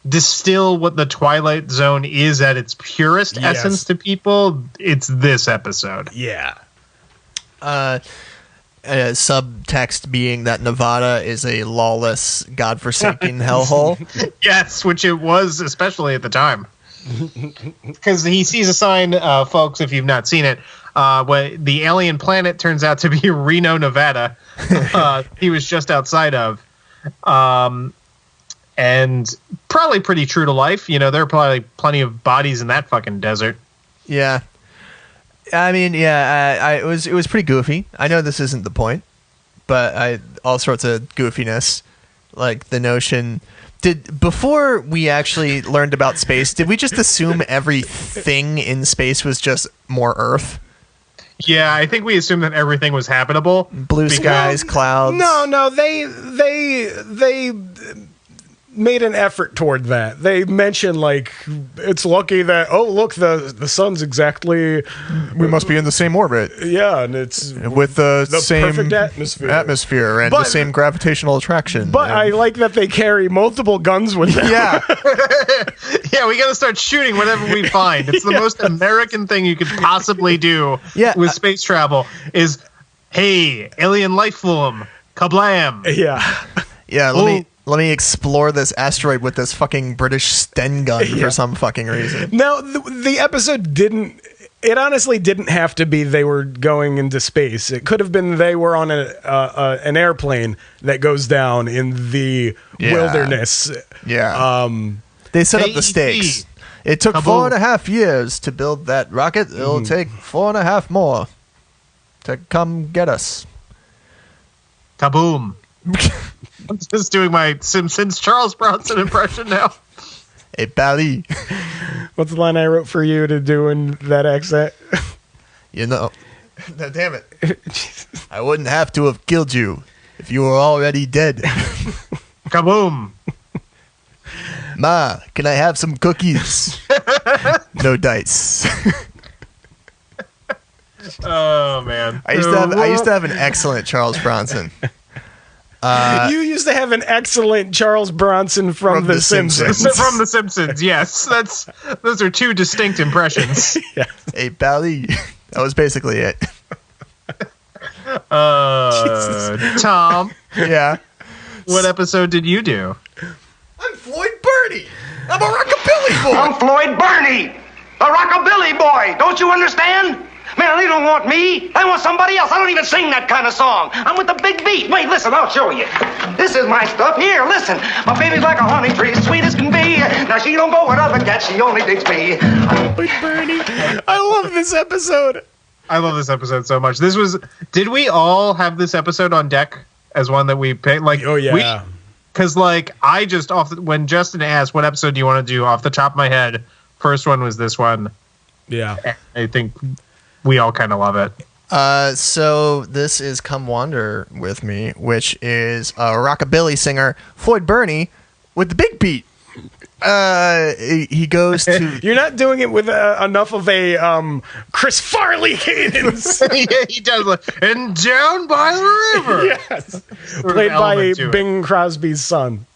distill what the Twilight Zone is at its purest essence to people, it's this episode. Yeah. Subtext being that Nevada is a lawless, godforsaken hellhole. Yes, which it was, especially at the time. Because he sees a sign, folks, if you've not seen it, where the alien planet turns out to be Reno, Nevada. He was just outside of. And probably pretty true to life. You know, there are probably plenty of bodies in that fucking desert. Yeah. I mean, yeah, it was pretty goofy. I know this isn't the point, but all sorts of goofiness, like the notion. Before we actually learned about space, did we just assume everything in space was just more Earth? Yeah, I think we assumed that everything was habitable. Blue skies, clouds. No, they made an effort toward that. They mentioned it's lucky that look, the sun's exactly, we must be in the same orbit. Yeah, and it's with the same perfect atmosphere and the same gravitational attraction. But I like that they carry multiple guns with them. Yeah. Yeah, we got to start shooting whatever we find. It's the most American thing you could possibly do with space travel is, hey, alien life form, kablam. Yeah. Yeah, let me explore this asteroid with this fucking British Sten gun for some fucking reason. Now, the episode didn't It honestly didn't have to be they were going into space. It could have been they were on an airplane that goes down in the wilderness. Yeah. They set up the stakes. It took 4.5 years to build that rocket. It'll take 4.5 more to come get us. Kaboom. I'm just doing my Simpsons Charles Bronson impression now. Hey, Bally. What's the line I wrote for you to do in that accent? You know, no, damn it. I wouldn't have to have killed you if you were already dead. Kaboom. Ma, can I have some cookies? No dice. Oh, man. I used to have an excellent Charles Bronson. You used to have an excellent Charles Bronson from The Simpsons. From The Simpsons, yes. Those are two distinct impressions. Yeah. Hey, Bally. That was basically it. Tom. Yeah. What episode did you do? I'm Floyd Bernie. I'm a Rockabilly boy. I'm Floyd Bernie, a Rockabilly boy. Don't you understand? Man, they don't want me. They want somebody else. I don't even sing that kind of song. I'm with the big beat. Wait, listen, I'll show you. This is my stuff. Here, listen. My baby's like a honey tree, sweet as can be. Now, she don't go with other cats. She only digs me. Floyd Bernie. I love this episode. I love this episode so much. Did we all have this episode on deck as one that we picked? Like, oh, yeah. Because, like, I just, when Justin asked what episode do you want to do, off the top of my head, first one was this one. Yeah. I think we all kind of love it. So this is Come Wander With Me, which is a Rockabilly singer, Floyd Bernie, with the big beat. He goes to... You're not doing it with enough of a Chris Farley cadence. Yeah, he does. And down by the river. Yes. Played by Bing Crosby's son.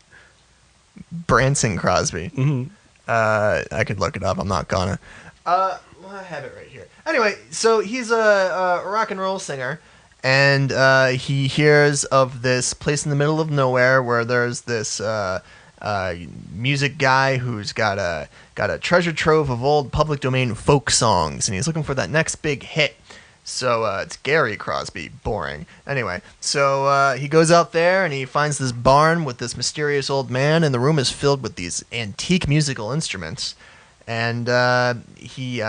Branson Crosby. Mm-hmm. I could look it up. I'm not gonna. Well, I have it right here. Anyway, so he's a rock and roll singer, and he hears of this place in the middle of nowhere where there's this music guy who's got a treasure trove of old public domain folk songs, and he's looking for that next big hit. So it's Gary Crosby. Boring. Anyway, so he goes out there and he finds this barn with this mysterious old man, and the room is filled with these antique musical instruments. And he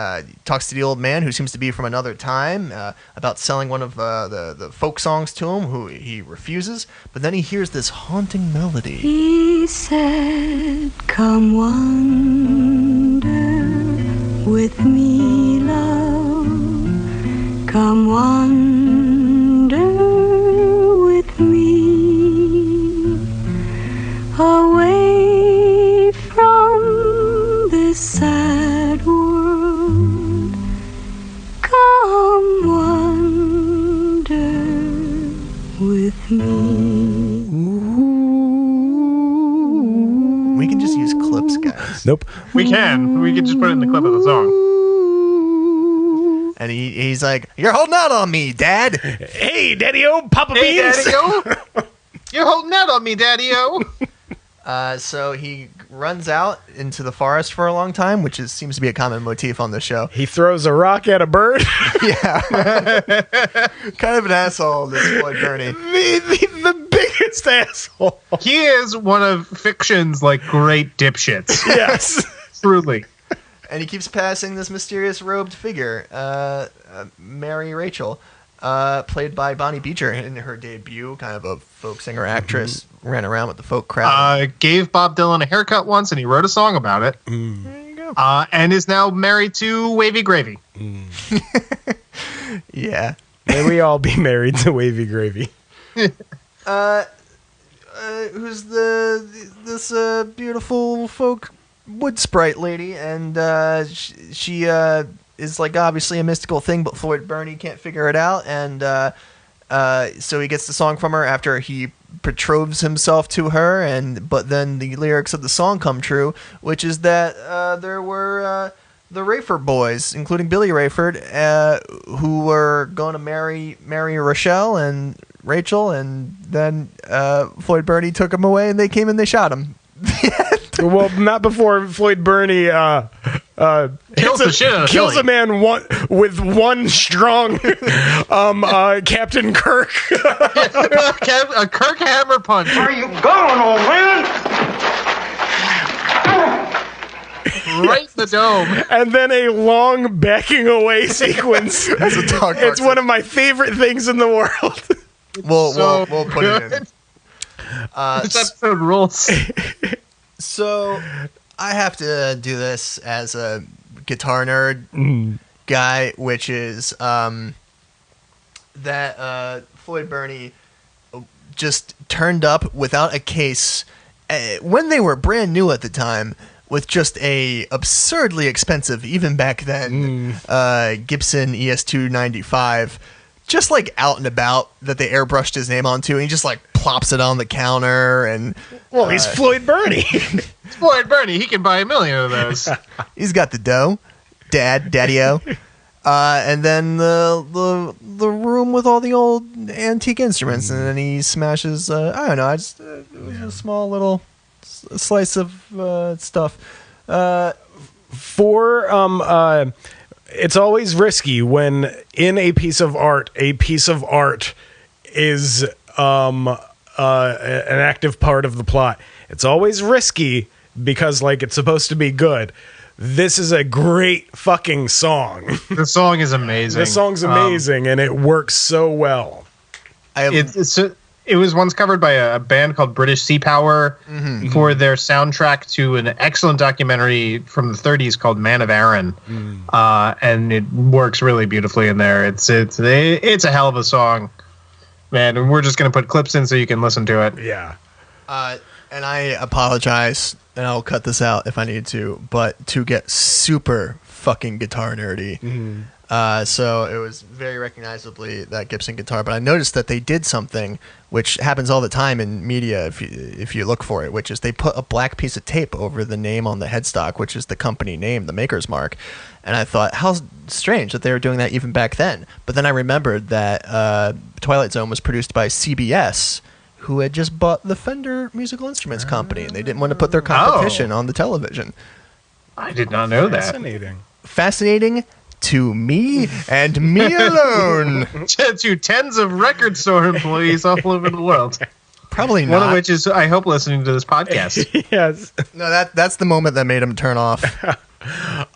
talks to the old man, who seems to be from another time, about selling one of the folk songs to him, who he refuses. But then he hears this haunting melody. He said, "Come wander with me, love. Come wander with me away from this sad world. Come wander with me." We can just use clips, guys. Nope. We can just put it in the clip of the song. And he's like, "You're holding out on me, Dad." Hey, Daddy-O, Papa Hey, Beans. Daddy-O. You're holding out on me, Daddy-O. So he runs out into the forest for a long time, which seems to be a common motif on the show. He throws a rock at a bird. Yeah. Kind of an asshole, this Floyd Bernie. the biggest asshole. He is one of fiction's, like, great dipshits. Yes. Truly. And he keeps passing this mysterious robed figure, Mary Rachel, played by Bonnie Beecher in her debut, kind of a folk singer actress, ran around with the folk crowd. Gave Bob Dylan a haircut once, and he wrote a song about it. There you go. And is now married to Wavy Gravy. Yeah. May we all be married to Wavy Gravy. Who's this beautiful folk wood sprite lady, and she is like obviously a mystical thing, but Floyd Bernie can't figure it out, and so he gets the song from her after he betroths himself to her, but then the lyrics of the song come true, which is that there were the Rayford boys, including Billy Rayford, who were going to marry Rochelle and Rachel, and then Floyd Bernie took him away, and they came and they shot him. Well, not before Floyd Bernie Kills the shit out of kills Billy. a man with one strong Captain Kirk. A Kirk hammer punch. Where are you going, old man? Right in the dome. And then a long backing away sequence. That's a dark It's one of my favorite things in the world. We'll put it in. This episode rules. So I have to do this as a guitar nerd guy, which is that Floyd Burney just turned up without a case when they were brand new at the time with just a absurdly expensive, even back then, Gibson ES295, just like out and about that they airbrushed his name onto, and he just like plops it on the counter. And well, he's Floyd Burney. Floyd Burney, he can buy 1 million of those. He's got the dough, daddy-o. And then the room with all the old antique instruments, and then he smashes. I don't know. It was a small little slice of stuff. It's always risky when in a piece of art is an active part of the plot. It's always risky because like it's supposed to be good. This is a great fucking song. The song is amazing. The song's amazing, and it works so well. It was once covered by a band called British Sea Power for their soundtrack to an excellent documentary from the 30s called Man of Erin, and it works really beautifully in there. It's a hell of a song, man. And we're just gonna put clips in so you can listen to it. Yeah. And I apologize, and I'll cut this out if I need to, but to get super fucking guitar nerdy. So it was very recognizably that Gibson guitar, but I noticed that they did something which happens all the time in media if you look for it, which is they put a black piece of tape over the name on the headstock, which is the company name, the maker's mark. And I thought, how strange that they were doing that even back then. But then I remembered that Twilight Zone was produced by CBS, who had just bought the Fender Musical Instruments Company, and they didn't want to put their competition on the television. I did not know that. Fascinating to me and me alone. To tens of record store employees all over the world. Probably not. One of which is, I hope, listening to this podcast. Yes. No, that's the moment that made him turn off.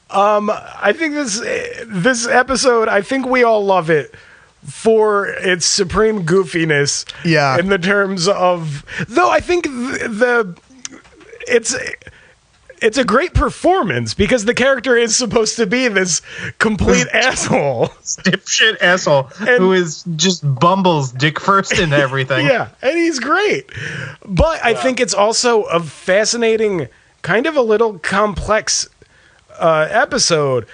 I think this episode, I think we all love it for its supreme goofiness. Yeah. In the terms of, though I think it's a great performance because the character is supposed to be this complete asshole. Dipshit asshole who is just bumbles dick first in everything. Yeah, and he's great. But I think it's also a fascinating, kind of a little complex episode.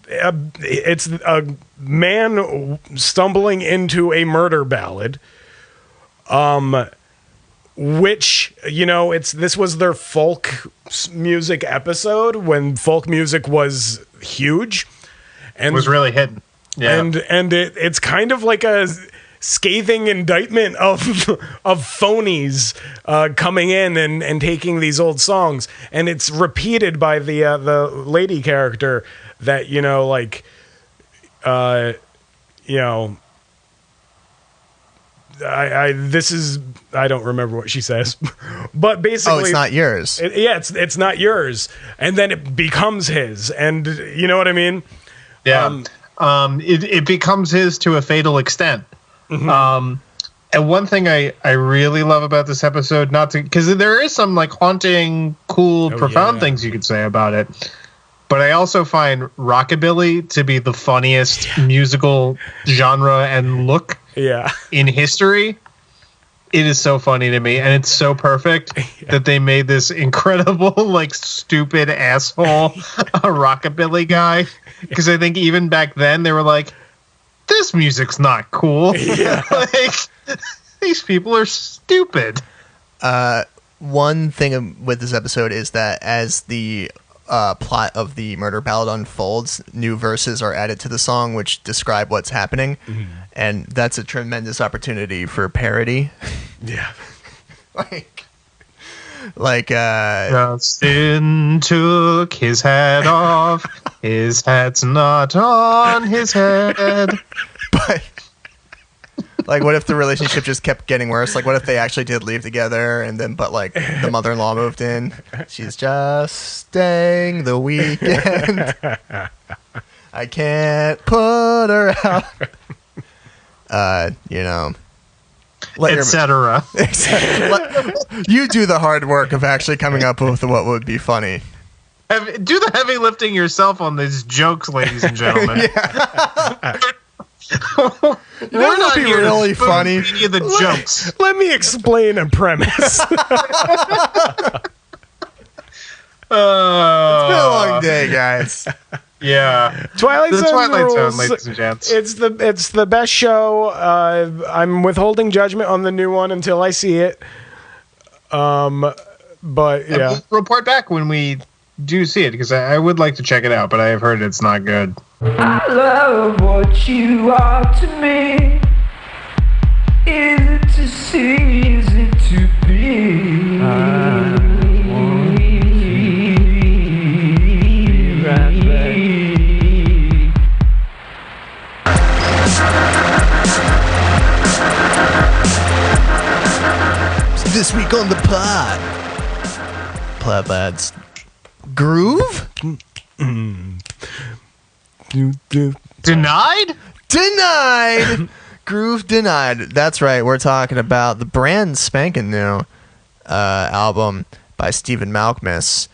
It's a man stumbling into a murder ballad. Which, this was their folk music episode when folk music was huge. And was really hidden. Yeah. And it's kind of like a scathing indictment of phonies coming in and taking these old songs. And it's repeated by the lady character that, I don't remember what she says, but basically, it's not yours. It's not yours, and then it becomes his, and you know what I mean? Yeah. It becomes his to a fatal extent. And one thing I really love about this episode, because there is some like haunting, cool, profound things you could say about it. But I also find Rockabilly to be the funniest musical genre and look in history. It is so funny to me, and it's so perfect that they made this incredible, like, stupid asshole a Rockabilly guy. Because I think even back then they were like, this music's not cool. Yeah. Like, these people are stupid. One thing with this episode is that as the plot of the murder ballad unfolds, new verses are added to the song which describe what's happening, and that's a tremendous opportunity for parody. Yeah. Like Justin took his hat off. His hat's not on his head. but like, what if the relationship just kept getting worse? Like, what if they actually did leave together, and then, but like, the mother-in-law moved in? She's just staying the weekend. I can't put her out. You know, Etc. You do the hard work of actually coming up with what would be funny. Do the heavy lifting yourself on these jokes, ladies and gentlemen. We're not be here really to funny. feed you the jokes. Let me explain a premise. It's been a long day, guys. Yeah. Twilight The Zone Twilight rules. Zone, ladies and gents. It's the best show. I'm withholding judgment on the new one until I see it. But And yeah, we'll report back when we do see it, because I would like to check it out, but I have heard it's not good. I love what you are to me. Is it to see? Is it to be? I want to be right back. This week on the pod, Plaid Lads. Groove? Denied? Denied! Groove denied. That's right. We're talking about the brand spanking new album by Stephen Malkmus.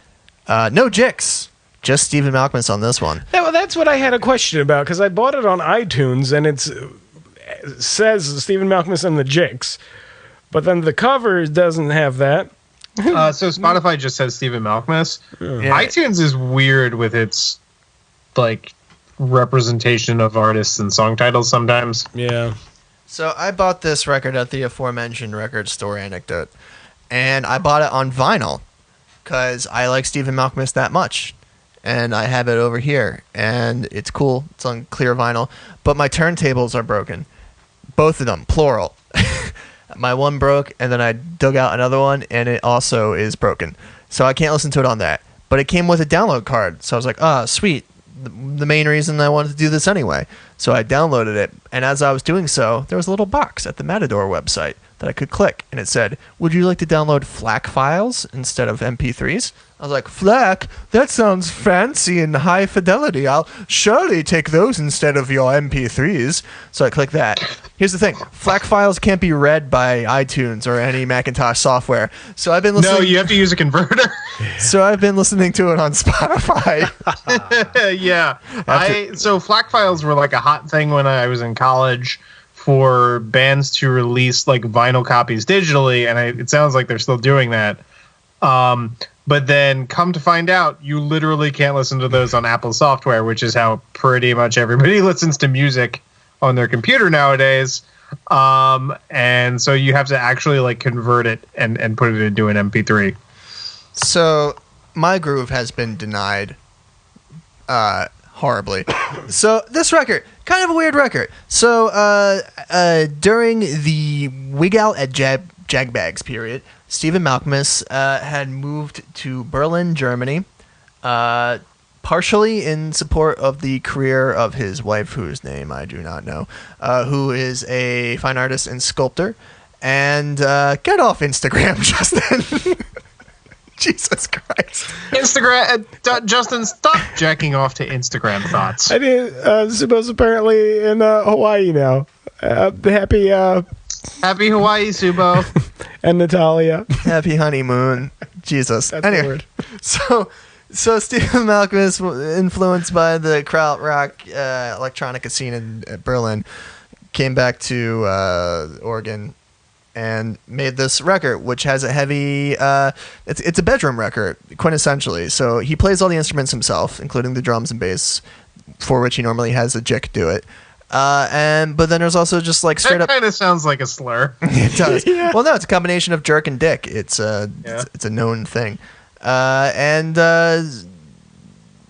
No Jix. Just Stephen Malkmus on this one. that's what I had a question about, because I bought it on iTunes and it says Stephen Malkmus and the Jigs, but then the cover doesn't have that. So Spotify just says Stephen Malkmus. Yeah. iTunes is weird with its like representation of artists and song titles sometimes. Yeah. So I bought this record at the aforementioned record store Anecdote, and I bought it on vinyl because I like Stephen Malkmus that much, and I have it over here, and it's cool. It's on clear vinyl, but my turntables are broken, both of them, plural. My one broke, and then I dug out another one, and it also is broken, so I can't listen to it on that. But it came with a download card, so I was like, "Ah, sweet." The main reason I wanted to do this anyway. So I downloaded it, and as I was doing so, there was a little box at the Matador website that I could click, and it said, "Would you like to download FLAC files instead of MP3s?" I was like, "FLAC? That sounds fancy and high fidelity. I'll surely take those instead of your MP3s." So I clicked that. Here's the thing. FLAC files can't be read by iTunes or any Macintosh software. So I've been listening. No, you have to use a converter. So I've been listening to it on Spotify. Yeah. So FLAC files were like a hot thing when I was in college for bands to release like vinyl copies digitally, and it sounds like they're still doing that. But then come to find out, you literally can't listen to those on Apple software, which is how pretty much everybody listens to music on their computer nowadays. And so you have to actually like convert it and put it into an MP3. So my groove has been denied horribly. So this record, kind of a weird record. So during the Wig Out at Jagbags period, Stephen Malkmus had moved to Berlin, Germany, partially in support of the career of his wife, whose name I do not know, who is a fine artist and sculptor. And get off Instagram, Justin. Jesus Christ. Instagram, Justin, stop jacking off to Instagram thoughts. I mean, Subo's apparently in Hawaii now. Happy Hawaii, Subo. and Natalia. Happy honeymoon. Jesus. That's Anyway, the word. So Stephen Malkmus, influenced by the krautrock electronica scene in Berlin, came back to Oregon and made this record, which has a heavy it's a bedroom record, quintessentially. So he plays all the instruments himself, including the drums and bass, for which he normally has a jick do it. But then there's also just like straight That up. kind of sounds like a slur. It does. Yeah. Well, no, it's a combination of jerk and dick. It's a known thing. And then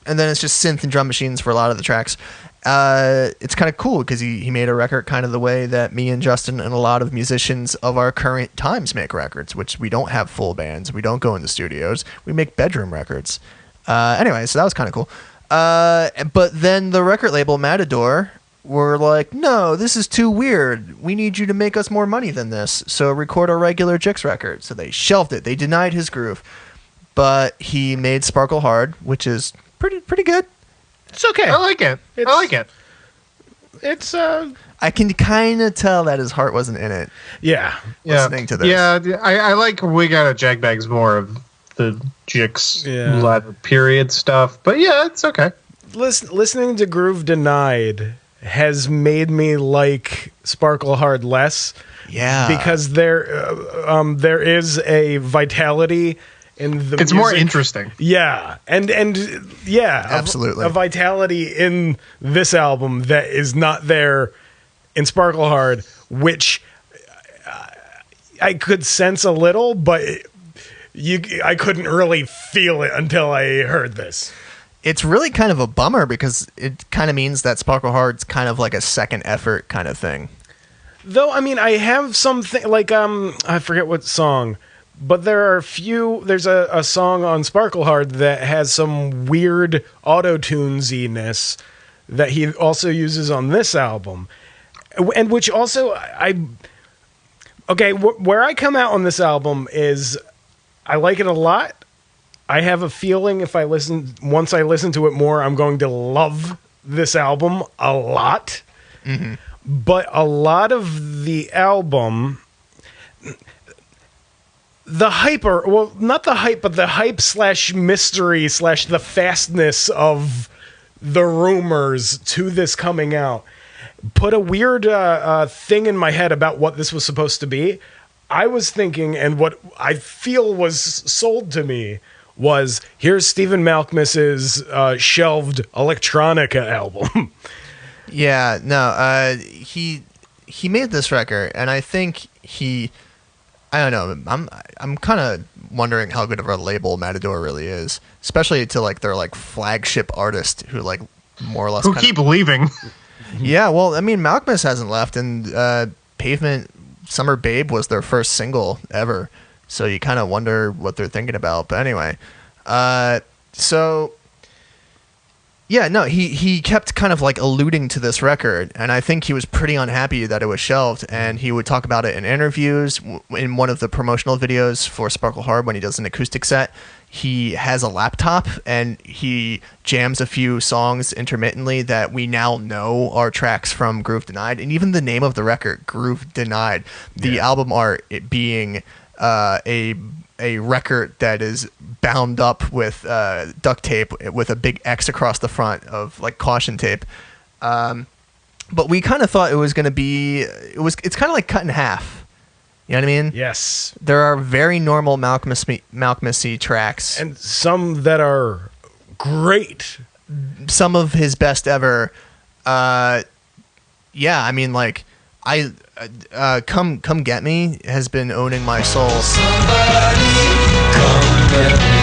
it's just synth and drum machines for a lot of the tracks. it's kind of cool because he made a record kind of the way that me and Justin and a lot of musicians of our current times make records, which we don't have full bands. We don't go in the studios. We make bedroom records. Anyway, so that was kind of cool. But then the record label Matador were like, no, this is too weird. We need you to make us more money than this. So record a regular Jix record. So they shelved it. They denied his groove. But he made Sparkle Hard, which is pretty good. It's okay. I like it. I like it. It's I can kind of tell that his heart wasn't in it. Yeah. Listening to this. Yeah, I like We Got a Jagbags more of the Jix latter period stuff. But yeah, it's okay. Listening to Groove Denied has made me like Sparkle Hard less. Yeah. Because there is a vitality in the It's music. more interesting. Yeah. And yeah, absolutely. A vitality in this album that is not there in Sparkle Hard, which I could sense a little, but I couldn't really feel it until I heard this. It's really kind of a bummer because it kind of means that Sparkle Hard's kind of like a second effort kind of thing. Though, I mean, I have something like, I forget what song, but there's a song on Sparkle Hard that has some weird auto-tunesiness that he also uses on this album. And which also, where I come out on this album is I like it a lot. I have a feeling once I listen to it more, I'm going to love this album a lot. Mm-hmm. But a lot of the album, the hype, not the hype, but the hype / mystery / the fastness of the rumors to this coming out put a weird thing in my head about what this was supposed to be. I was thinking, and what I feel was sold to me was, here's Stephen Malkmus's shelved electronica album. Yeah, no, he made this record, and I think I don't know, I'm kind of wondering how good of a label Matador really is, especially to like their like flagship artist who like more or less keep leaving. Yeah, well, I mean, Malkmus hasn't left, and Pavement Summer Babe was their first single ever, so you kind of wonder what they're thinking about. But anyway, so yeah, no, he kept kind of like alluding to this record, and I think he was pretty unhappy that it was shelved, and he would talk about it in interviews. In one of the promotional videos for Sparkle Hard, when he does an acoustic set, he has a laptop and he jams a few songs intermittently that we now know are tracks from Groove Denied, and even the name of the record, Groove Denied, the album art, it being a record that is bound up with duct tape with a big X across the front of like caution tape. But we kind of thought it was going to be, it's kind of like cut in half. You know what I mean? Yes. There are very normal Malkmus-y tracks. And some that are great. Some of his best ever. Yeah, I mean, like, Come Get Me has been owning my soul. Somebody come get me.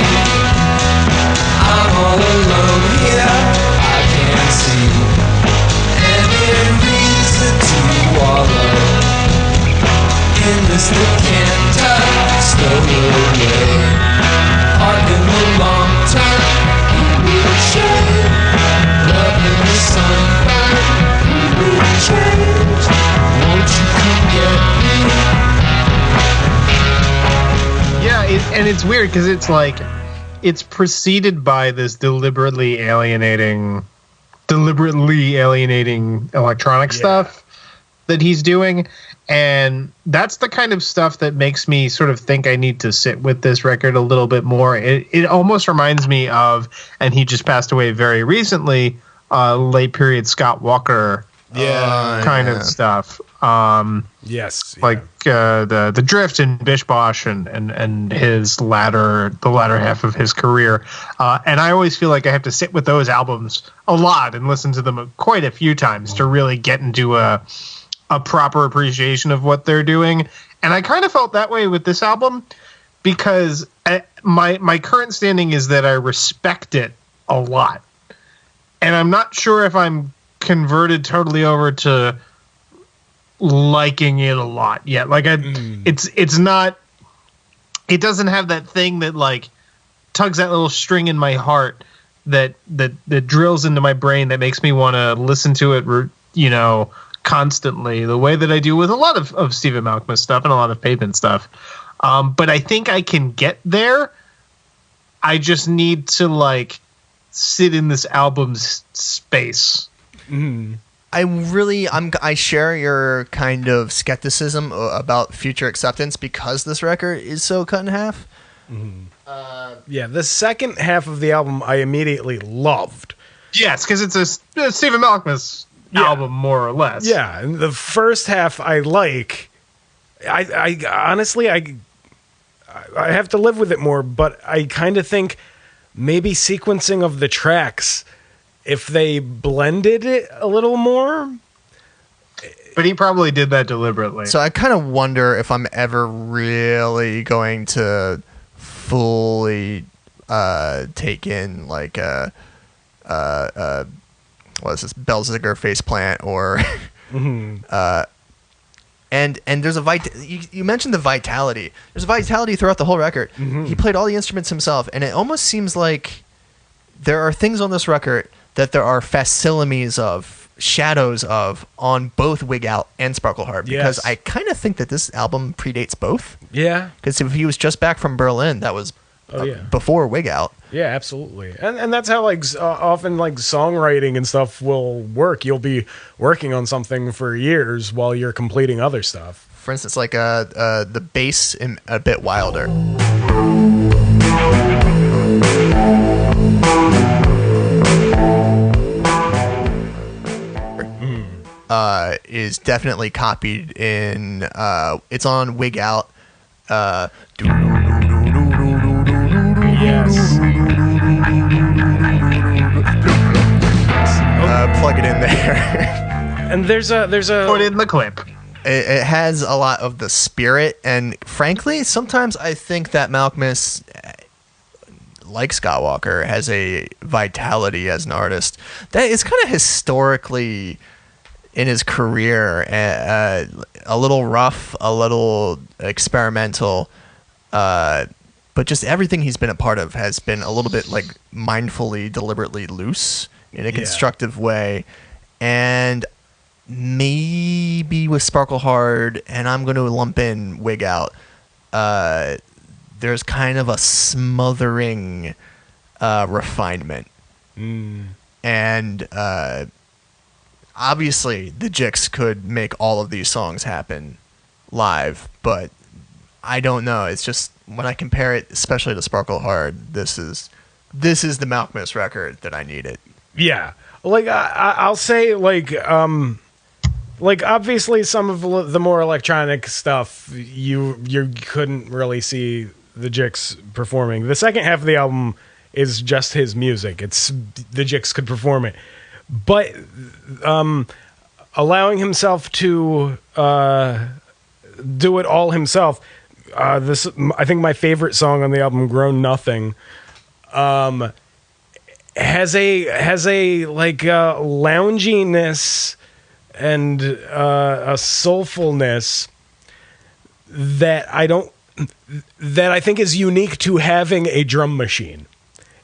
I'm all alone here. I can't see any reason to wallow in this decanter stowed away. In the long term, we will shade. Love in the sunburn, we will change. Won't you come get me? Yeah, and it's weird because it's like it's preceded by this deliberately alienating electronic stuff that he's doing. And that's the kind of stuff that makes me sort of think I need to sit with this record a little bit more. It almost reminds me of, and he just passed away very recently, late period Scott Walker kind of stuff. Yes. Like the Drift and Bish Bosh and the latter half of his career. And I always feel like I have to sit with those albums a lot and listen to them quite a few times to really get into a proper appreciation of what they're doing. And I kind of felt that way with this album because my current standing is that I respect it a lot. And I'm not sure if I'm converted totally over to liking it a lot yet. Like it's not. It doesn't have that thing that like tugs that little string in my heart that drills into my brain that makes me want to listen to it, constantly, the way that I do with a lot of Stephen Malkmus stuff and a lot of Pavement stuff. But I think I can get there. I just need to like sit in this album's space. I share your kind of skepticism about future acceptance because this record is so cut in half. Yeah, the second half of the album I immediately loved. Yes, because it's a Stephen Malkmus album, more or less. Yeah, and the first half I like. I honestly, I have to live with it more, but I kind of think maybe sequencing of the tracks, if they blended it a little more. But he probably did that deliberately. So I kind of wonder if I'm ever really going to fully take in like what is this, Belziger Faceplant or and there's you mentioned the vitality. There's vitality throughout the whole record. He played all the instruments himself, and it almost seems like there are things on this record that there are facsimiles of, shadows of, on both Wig Out and Sparkle Hard, because I kind of think that this album predates both. Yeah. Because if he was just back from Berlin, that was before Wig Out. Yeah, absolutely. And that's how like often like songwriting and stuff will work. You'll be working on something for years while you're completing other stuff. For instance, like the bass in A Bit Wilder. Is definitely copied in it's on Wig Out. Plug it in there. And there's a put it in the clip. It has a lot of the spirit, and frankly, sometimes I think that Malkmus, like Scott Walker, has a vitality as an artist that is kind of historically in his career, a little rough, a little experimental, but just everything he's been a part of has been a little bit like mindfully, deliberately loose in a constructive way. And maybe with Sparkle Hard, and I'm going to lump in Wig Out, there's kind of a smothering refinement. And obviously the Jicks could make all of these songs happen live, but I don't know. It's just when I compare it, especially to Sparkle Hard, this is the Malkmus record that I needed. Yeah, like I'll say, like obviously some of the more electronic stuff you couldn't really see the Jicks performing. The second half of the album is just his music. It's the Jicks could perform it, but allowing himself to do it all himself. This, I think, my favorite song on the album, "Grown Nothing," has a like lounginess and a soulfulness that I think is unique to having a drum machine.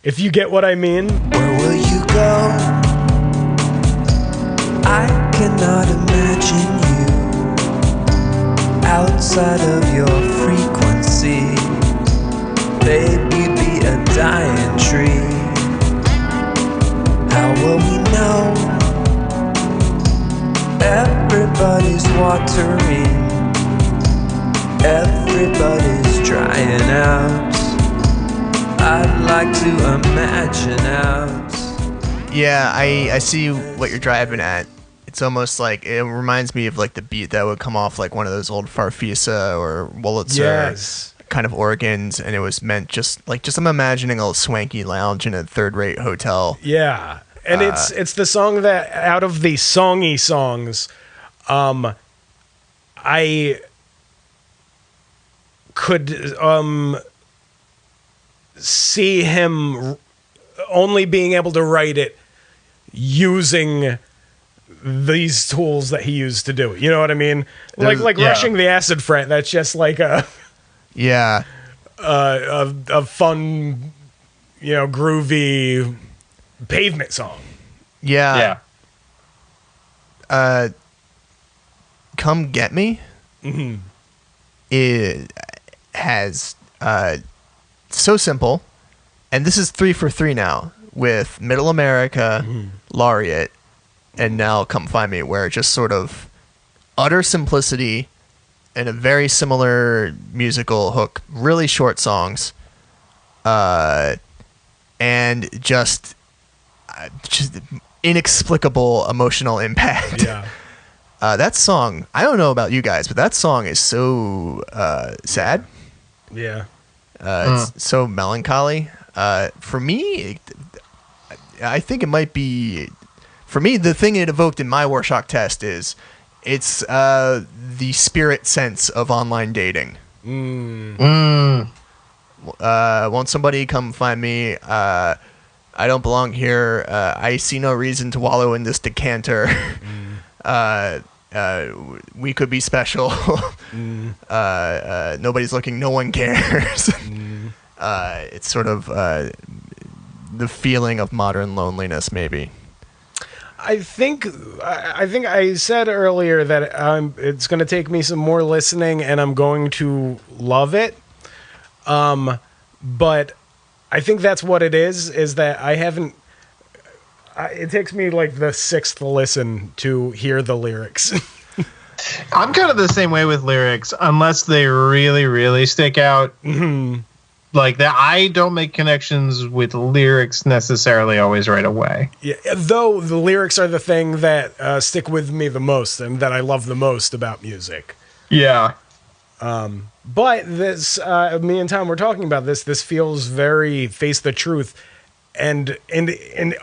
If you get what I mean. Where will you go? I cannot imagine you outside of your frequency. Babe, you'd be a dying tree. How will we know? Everybody's watering, everybody's drying out. I'd like to imagine out. Yeah, I see what you're driving at. It's almost like, it reminds me of like the beat that would come off like one of those old Farfisa or Wurlitzer kind of organs, and it was meant just I'm imagining a swanky lounge in a third-rate hotel. Yeah, and it's the song that, out of the songy songs, I could see him only being able to write it using these tools that he used to do it. You know what I mean? Like rushing the acid fret. That's just like a fun, groovy Pavement song. Yeah. Come Get Me. Mm-hmm. It has so simple, and this is 3 for 3 now with Middle America, Laureate, and now Come Find Me, where it just sort of utter simplicity and a very similar musical hook, really short songs, and just inexplicable emotional impact. Yeah. That song, I don't know about you guys, but that song is so sad. Yeah. It's so melancholy. For me, I think it might be... For me, the thing it evoked in my Rorschach test is it's the spirit sense of online dating. Won't somebody come find me? I don't belong here. I see no reason to wallow in this decanter. We could be special. Nobody's looking. No one cares. It's sort of the feeling of modern loneliness, maybe. I think I said earlier that it's going to take me some more listening, and I'm going to love it. But I think that's what it is that I haven't. It takes me like the 6th listen to hear the lyrics. I'm kind of the same way with lyrics, unless they really, really stick out. Mm-hmm. Like that, I don't make connections with lyrics necessarily always right away. Yeah, though the lyrics are the thing that stick with me the most and that I love the most about music. Yeah. But this, me and Tom were talking about this. This feels very Face the Truth, and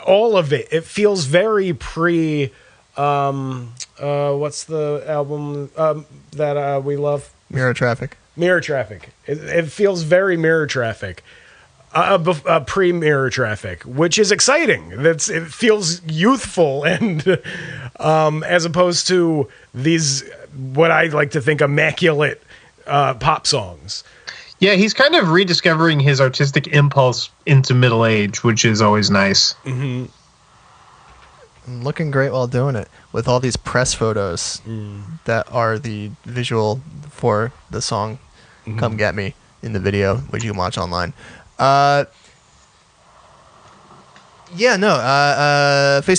all of it. It feels very pre. What's the album that we love? Mirror Traffic. Mirror Traffic. It feels very Mirror Traffic, pre-Mirror Traffic, which is exciting. It feels youthful and as opposed to these what I like to think immaculate pop songs. Yeah, he's kind of rediscovering his artistic impulse into middle age, which is always nice. Mm-hmm. Looking great while doing it with all these press photos that are the visual for the song Come Get Me in the video, which you can watch online. Face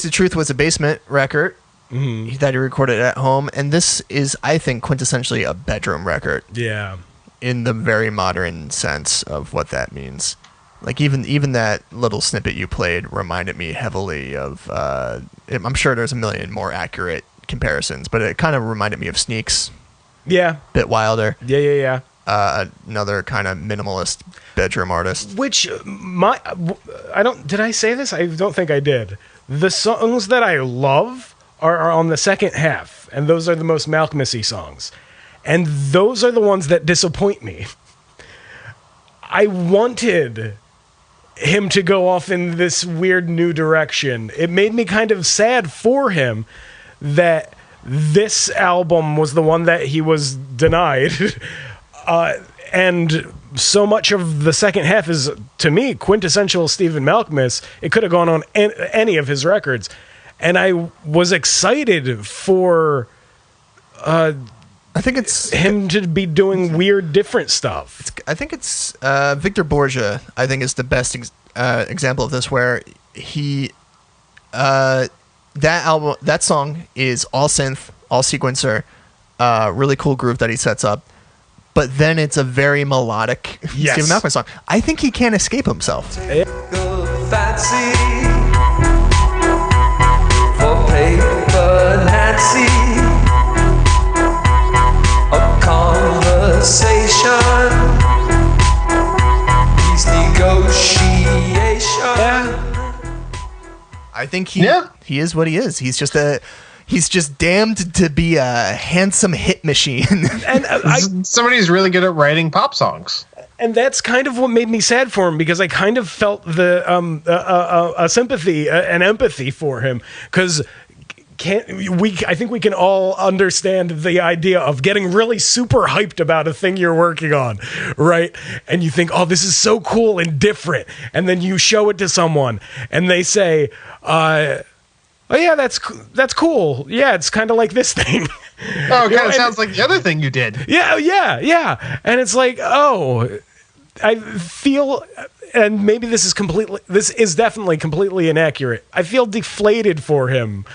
the Truth was a basement record that he recorded at home, and this is, I think, quintessentially a bedroom record. Yeah. In the very modern sense of what that means. Like even that little snippet you played reminded me heavily of. I'm sure there's a million more accurate comparisons, but it kind of reminded me of Sneaks. Yeah, bit wilder. Yeah. Another kind of minimalist bedroom artist. Which did I say this? I don't think I did. The songs that I love are on the second half, and those are the most Malkmus-y songs, and those are the ones that disappoint me. I wanted him to go off in this weird new direction. It made me kind of sad for him that this album was the one that he was denied. And so much of the second half is, to me, quintessential Stephen Malkmus. It could have gone on any of his records. And I was excited for I think it's him to be doing weird, different stuff. I think it's Victor Borgia. I think is the best example of this, where he that song is all synth, all sequencer, really cool groove that he sets up, but then it's a very melodic Stephen Malkmus song. I think he can't escape himself. Fancy for paper Nancy. Conversation, peace negotiation. Yeah. I think he is what he is. He's just damned to be a handsome hit machine. And somebody who's really good at writing pop songs. And that's kind of what made me sad for him, because I kind of felt the a sympathy, an empathy for him, because I think we can all understand the idea of getting really super hyped about a thing you're working on, right? And you think, oh, this is so cool and different. And then you show it to someone and they say, oh yeah, that's cool. Yeah, it's kind of like this thing. Oh, it kind of sounds like the other thing you did. Yeah. And it's like, oh, I feel, and maybe this is definitely completely inaccurate. I feel deflated for him.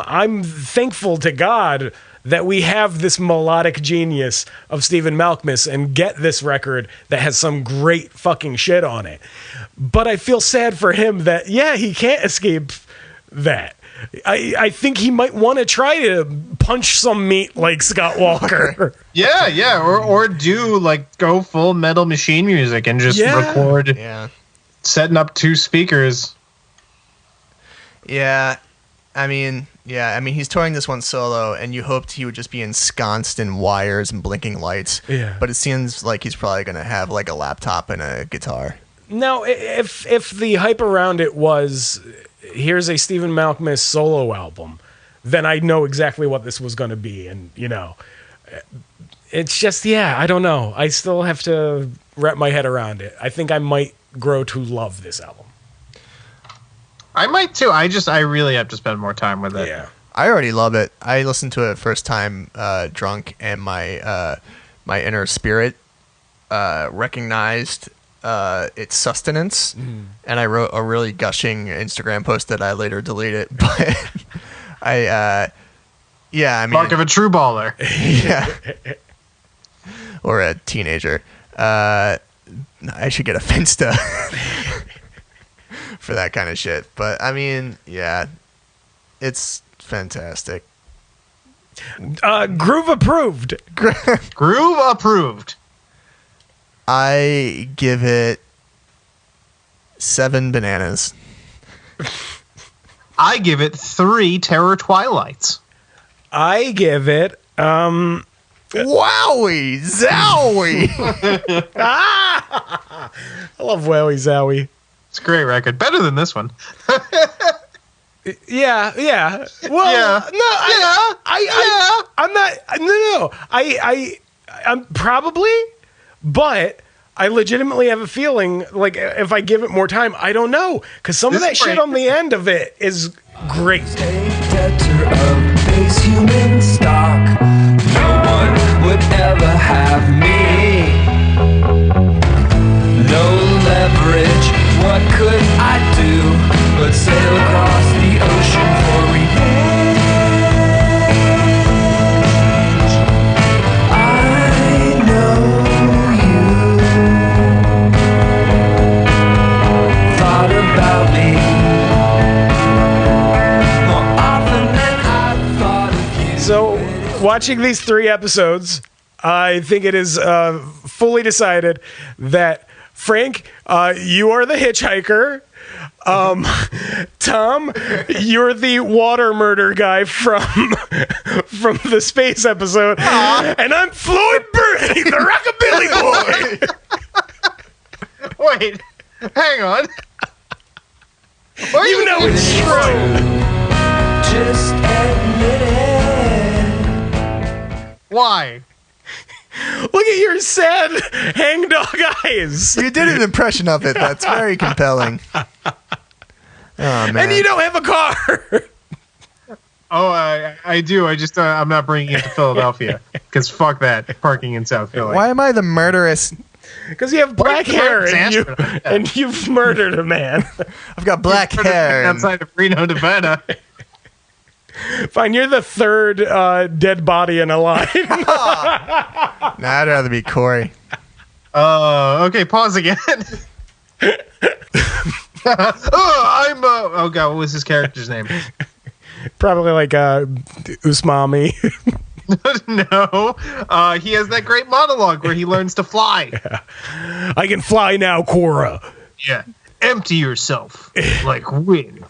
I'm thankful to God that we have this melodic genius of Stephen Malkmus and get this record that has some great fucking shit on it. But I feel sad for him that, he can't escape that. I think he might want to try to punch some meat like Scott Walker. Yeah. Or do like go full Metal Machine music and just record setting up 2 speakers. Yeah. I mean, he's touring this one solo, and you hoped he would just be ensconced in wires and blinking lights. Yeah. But it seems like he's probably going to have like a laptop and a guitar. Now, if the hype around it was, here's a Stephen Malkmus solo album, then I know exactly what this was going to be. And, it's just, I don't know. I still have to wrap my head around it. I think I might grow to love this album. I might too. I really have to spend more time with it. Yeah. I already love it. I listened to it first time drunk, and my inner spirit recognized its sustenance, and I wrote a really gushing Instagram post that I later deleted. But I mean, mark of a true baller. Yeah, or a teenager. I should get a Finsta for that kind of shit. But I mean, it's fantastic. Groove approved. Groove approved. I give it 7 bananas. I give it 3 Terror Twilights. I give it Wowie zowie. I love Wowie Zowie. It's a great record. Better than this one. Yeah. Well, I'm probably, but I legitimately have a feeling like if I give it more time, I don't know, because some of that shit on the end of it is great. Debtor of base human stock. No one would ever have me. No leverage. What could I do but sail across the ocean for revenge? I know you thought about me more often than I thought of you. So, watching these 3 episodes, I think it is fully decided that Frank, you are the Hitch-Hiker. Tom, you're the water murder guy from the space episode. And I'm Floyd Birdie, the Rockabilly boy. Wait, hang on. You know it's true. Just admit it. Why? Look at your sad hangdog eyes. You did an impression of it. That's very compelling. Oh, man. And you don't have a car. Oh, I do. I just I'm not bringing it to Philadelphia because fuck that parking in South Philly. Why am I the murderous? Because you have black hair and you've murdered a man. I've got black hair. Outside of Reno, Nevada. Fine, you're the 3rd dead body in a line. Nah, I'd rather be Corey. Okay, pause again. Oh god, what was his character's name? Probably like Usmami. No, he has that great monologue where he learns to fly. Yeah. I can fly now, Cora. Yeah, empty yourself like wind.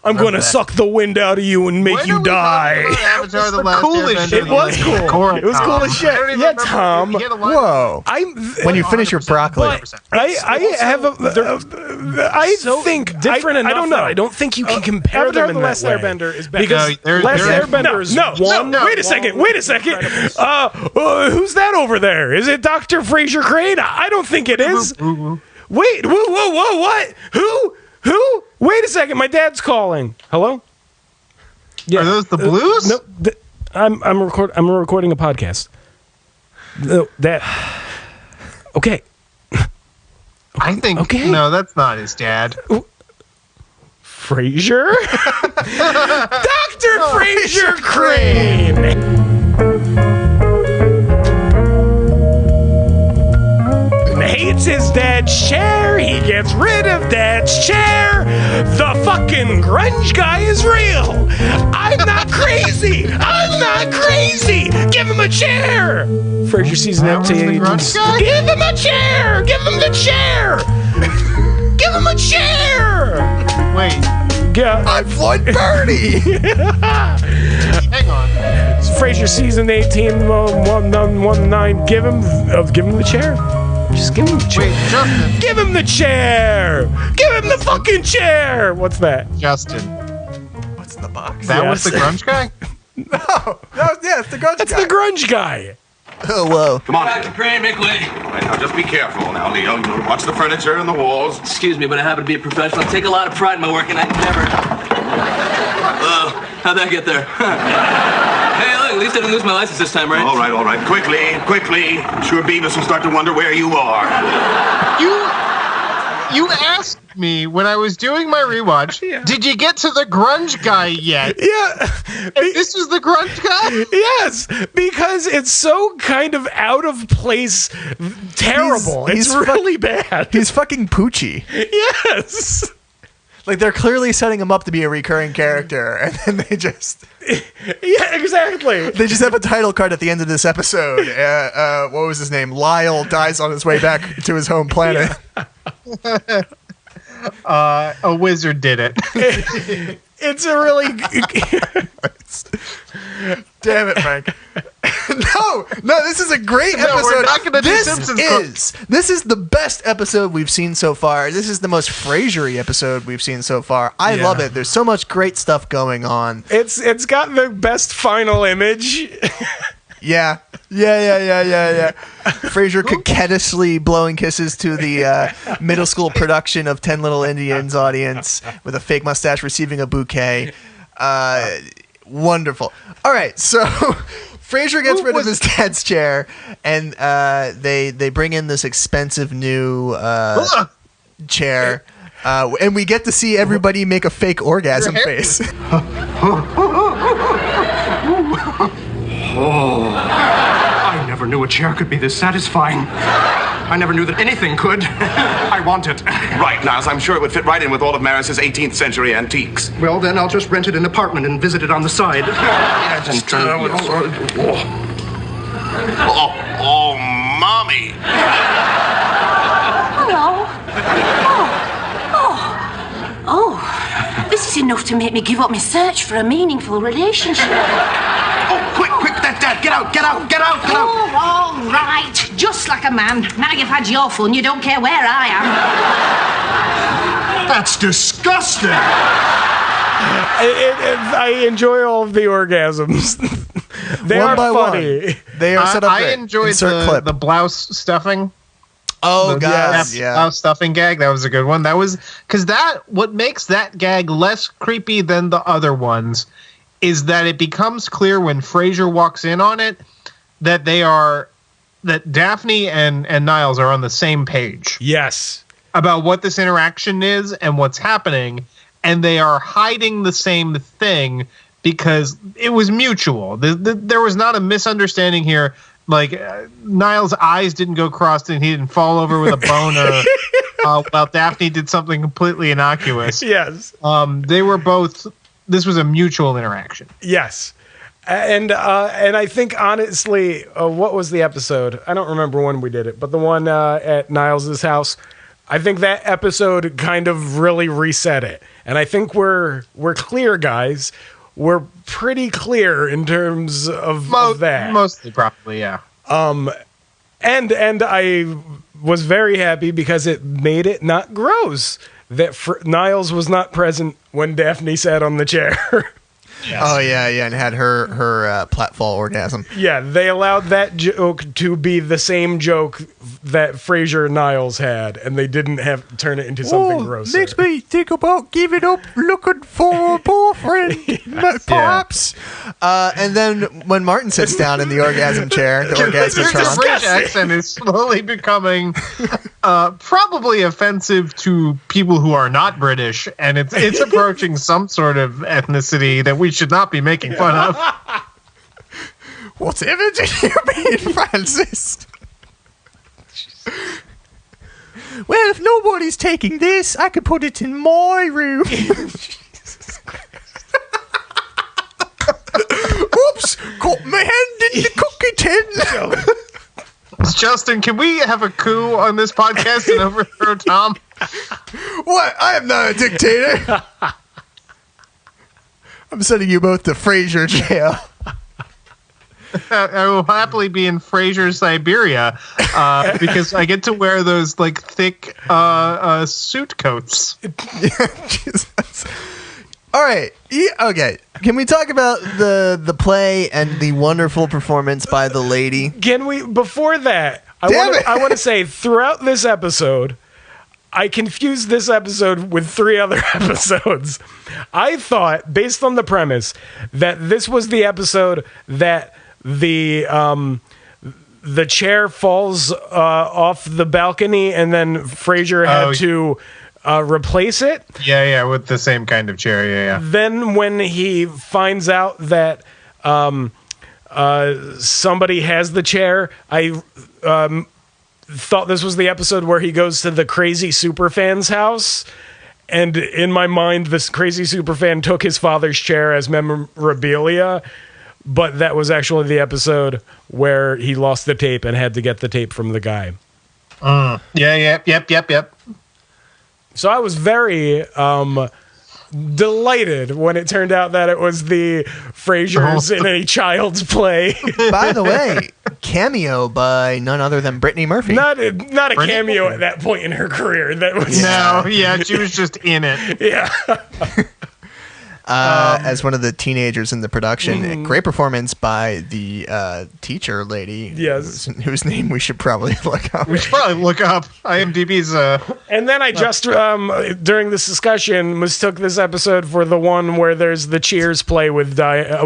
I'm going to suck the wind out of you and make you die. Avatar: The Last Airbender. It was cool. It was cool as shit. Yeah, Tom. Whoa. When you finish your broccoli. I have a. I think different enough. I don't know. I don't think you can compare Avatar: them The in Last that way. Airbender is better. Because Last Airbender is one. Wait a second. Who's that over there? Is it Dr. Frasier Crane? I don't think it is. Wait, whoa, what? Who? Wait a second, my dad's calling. Hello? Yeah. Are those the Blues? No, I'm recording a podcast. No, that. Okay. I think. Okay. No, that's not his dad. Frasier? Dr. Frasier Crane! Hates his dad's chair. He gets rid of dad's chair. The fucking grunge guy is real. I'm not crazy. Give him a chair. Frasier season 18. Give him a chair. Give him a chair. Wait. Yeah. I'm Floyd Birdie. Hang on. Frasier season 18. 19. Give him the chair. Just give him the chair. Wait, Justin. Give him the chair. Give him the fucking chair. What's that? Justin. What's in the box? That was the grunge guy? No, it's the grunge guy. That's the grunge guy. Oh, whoa. Come on, Dr. Crane, make way. All right, now just be careful now, Leo. You watch the furniture and the walls. Excuse me, but I happen to be a professional. I take a lot of pride in my work, and I never... how'd that get there? Hey, look, at least I didn't lose my license this time, right? All right. Quickly. I'm sure Beavis will start to wonder where you are. You asked me when I was doing my rewatch, did you get to the grunge guy yet? Yeah. And this was the grunge guy? Yes, because it's so kind of out of place, terrible. It's really bad. He's fucking Poochie. Yes. Like, they're clearly setting him up to be a recurring character, and then they just... Yeah, exactly. They just have a title card at the end of this episode. What was his name? Lyle dies on his way back to his home planet. A wizard did it. It's a really... Damn it, Frank. No, this is a great episode. We're not gonna do Simpsons. This is the best episode we've seen so far. This is the most Frasier-y episode we've seen so far. I love it. There's so much great stuff going on. It's got the best final image. Yeah. Frasier coquettishly blowing kisses to the middle school production of 10 Little Indians audience with a fake mustache receiving a bouquet. Wonderful. All right, so Frasier gets rid of his dad's chair, and they bring in this expensive new chair, and we get to see everybody make a fake orgasm face. I never knew a chair could be this satisfying. I never knew that anything could. I want it. Right, Niles. I'm sure it would fit right in with all of Maris's 18th century antiques. Well, then I'll just rent it an apartment and visit it on the side. Oh, Mommy. Hello. Oh, this is enough to make me give up my search for a meaningful relationship. Oh, quick, Dad, get out. Oh, all right. Just like a man. Now you've had your fun, you don't care where I am. That's disgusting. I enjoy all of the orgasms. They One are by funny. one. They are set up. I enjoyed the blouse stuffing. Oh, God. Yeah. Blouse stuffing gag. That was a good one. That was because what makes that gag less creepy than the other ones is that it becomes clear when Frasier walks in on it that Daphne and Niles are on the same page. Yes. About what this interaction is and what's happening, and they are hiding the same thing because it was mutual. There was not a misunderstanding here. Like, Niles' eyes didn't go crossed and he didn't fall over with a boner while Daphne did something completely innocuous. Yes. They were both... This was a mutual interaction. Yes. And I think, honestly, what was the episode? I don't remember when we did it, but the one at Niles' house, I think that episode kind of really reset it. And I think we're clear, guys. We're pretty clear in terms of that. Mostly, probably, yeah. And I was very happy because it made it not gross that Niles was not present when Daphne sat on the chair. Yes. Oh yeah, and had her platfall orgasm. Yeah, they allowed that joke to be the same joke that Frasier and Niles had, and they didn't have to turn it into something grosser. Makes me think about giving up looking for a boyfriend, perhaps. And then when Martin sits down in the orgasm chair, the orgasmatron. The British accent is slowly becoming probably offensive to people who are not British, and it's approaching some sort of ethnicity that we should not be making fun of. Whatever do you mean, Francis? Well, if nobody's taking this, I could put it in my room. Jesus Christ. Oops, got my hand in the cookie tin. Justin, can we have a coup on this podcast and overthrow Tom? What? I am not a dictator. I'm sending you both to Frasier jail. I will happily be in Frasier, Siberia, because I get to wear those like thick suit coats. Jesus. All right. Okay. Can we talk about the play and the wonderful performance by the lady? Can we? Before that, I want to say throughout this episode, I confused this episode with 3 other episodes. I thought, based on the premise, that this was the episode that the chair falls off the balcony and then Frasier had to replace it. Yeah, with the same kind of chair, yeah. Then when he finds out that somebody has the chair, I thought this was the episode where he goes to the crazy superfan's house, and in my mind this crazy superfan took his father's chair as memorabilia, but that was actually the episode where he lost the tape and had to get the tape from the guy. Yep. So I was very delighted when it turned out that it was the Frasier's in a child's play. By the way, cameo by none other than Brittany Murphy. Not a cameo at that point in her career. That was she was just in it. Yeah. As one of the teenagers in the production. Great performance by the teacher lady. Yes. Whose name we should probably look up. IMDb's. And then I just, during this discussion, mistook this episode for the one where there's the Cheers play with Diane.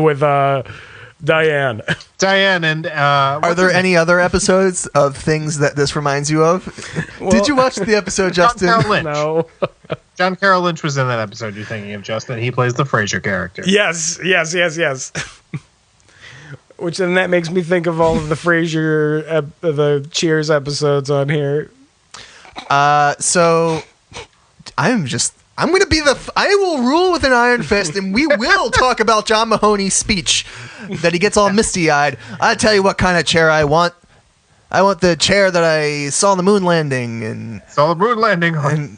Diane, and are there any other episodes of things that this reminds you of? Well, did you watch the episode, Justin? John Carroll Lynch. No. John Carroll Lynch was in that episode you're thinking of, Justin. He plays the Frasier character. Yes. Which then that makes me think of all of the Frasier, the Cheers episodes on here. So I will rule with an iron fist, and we will talk about John Mahoney's speech that he gets all misty-eyed. I tell you what kind of chair I want. I want the chair that I saw on the moon landing and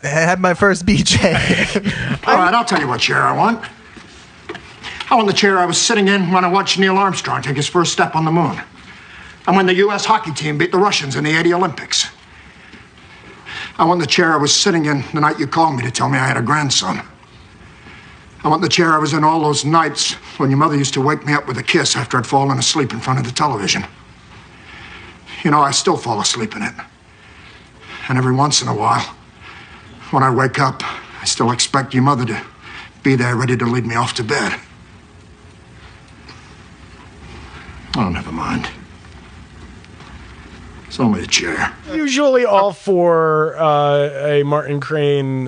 had my first BJ. All right, I'll tell you what chair I want. I want the chair I was sitting in when I watched Neil Armstrong take his first step on the moon, and when the U.S. hockey team beat the Russians in the '80 Olympics. I want the chair I was sitting in the night you called me to tell me I had a grandson. I want the chair I was in all those nights when your mother used to wake me up with a kiss after I'd fallen asleep in front of the television. You know, I still fall asleep in it. And every once in a while, when I wake up, I still expect your mother to be there ready to lead me off to bed. Oh, never mind. It's only a chair. Usually all for a Martin Crane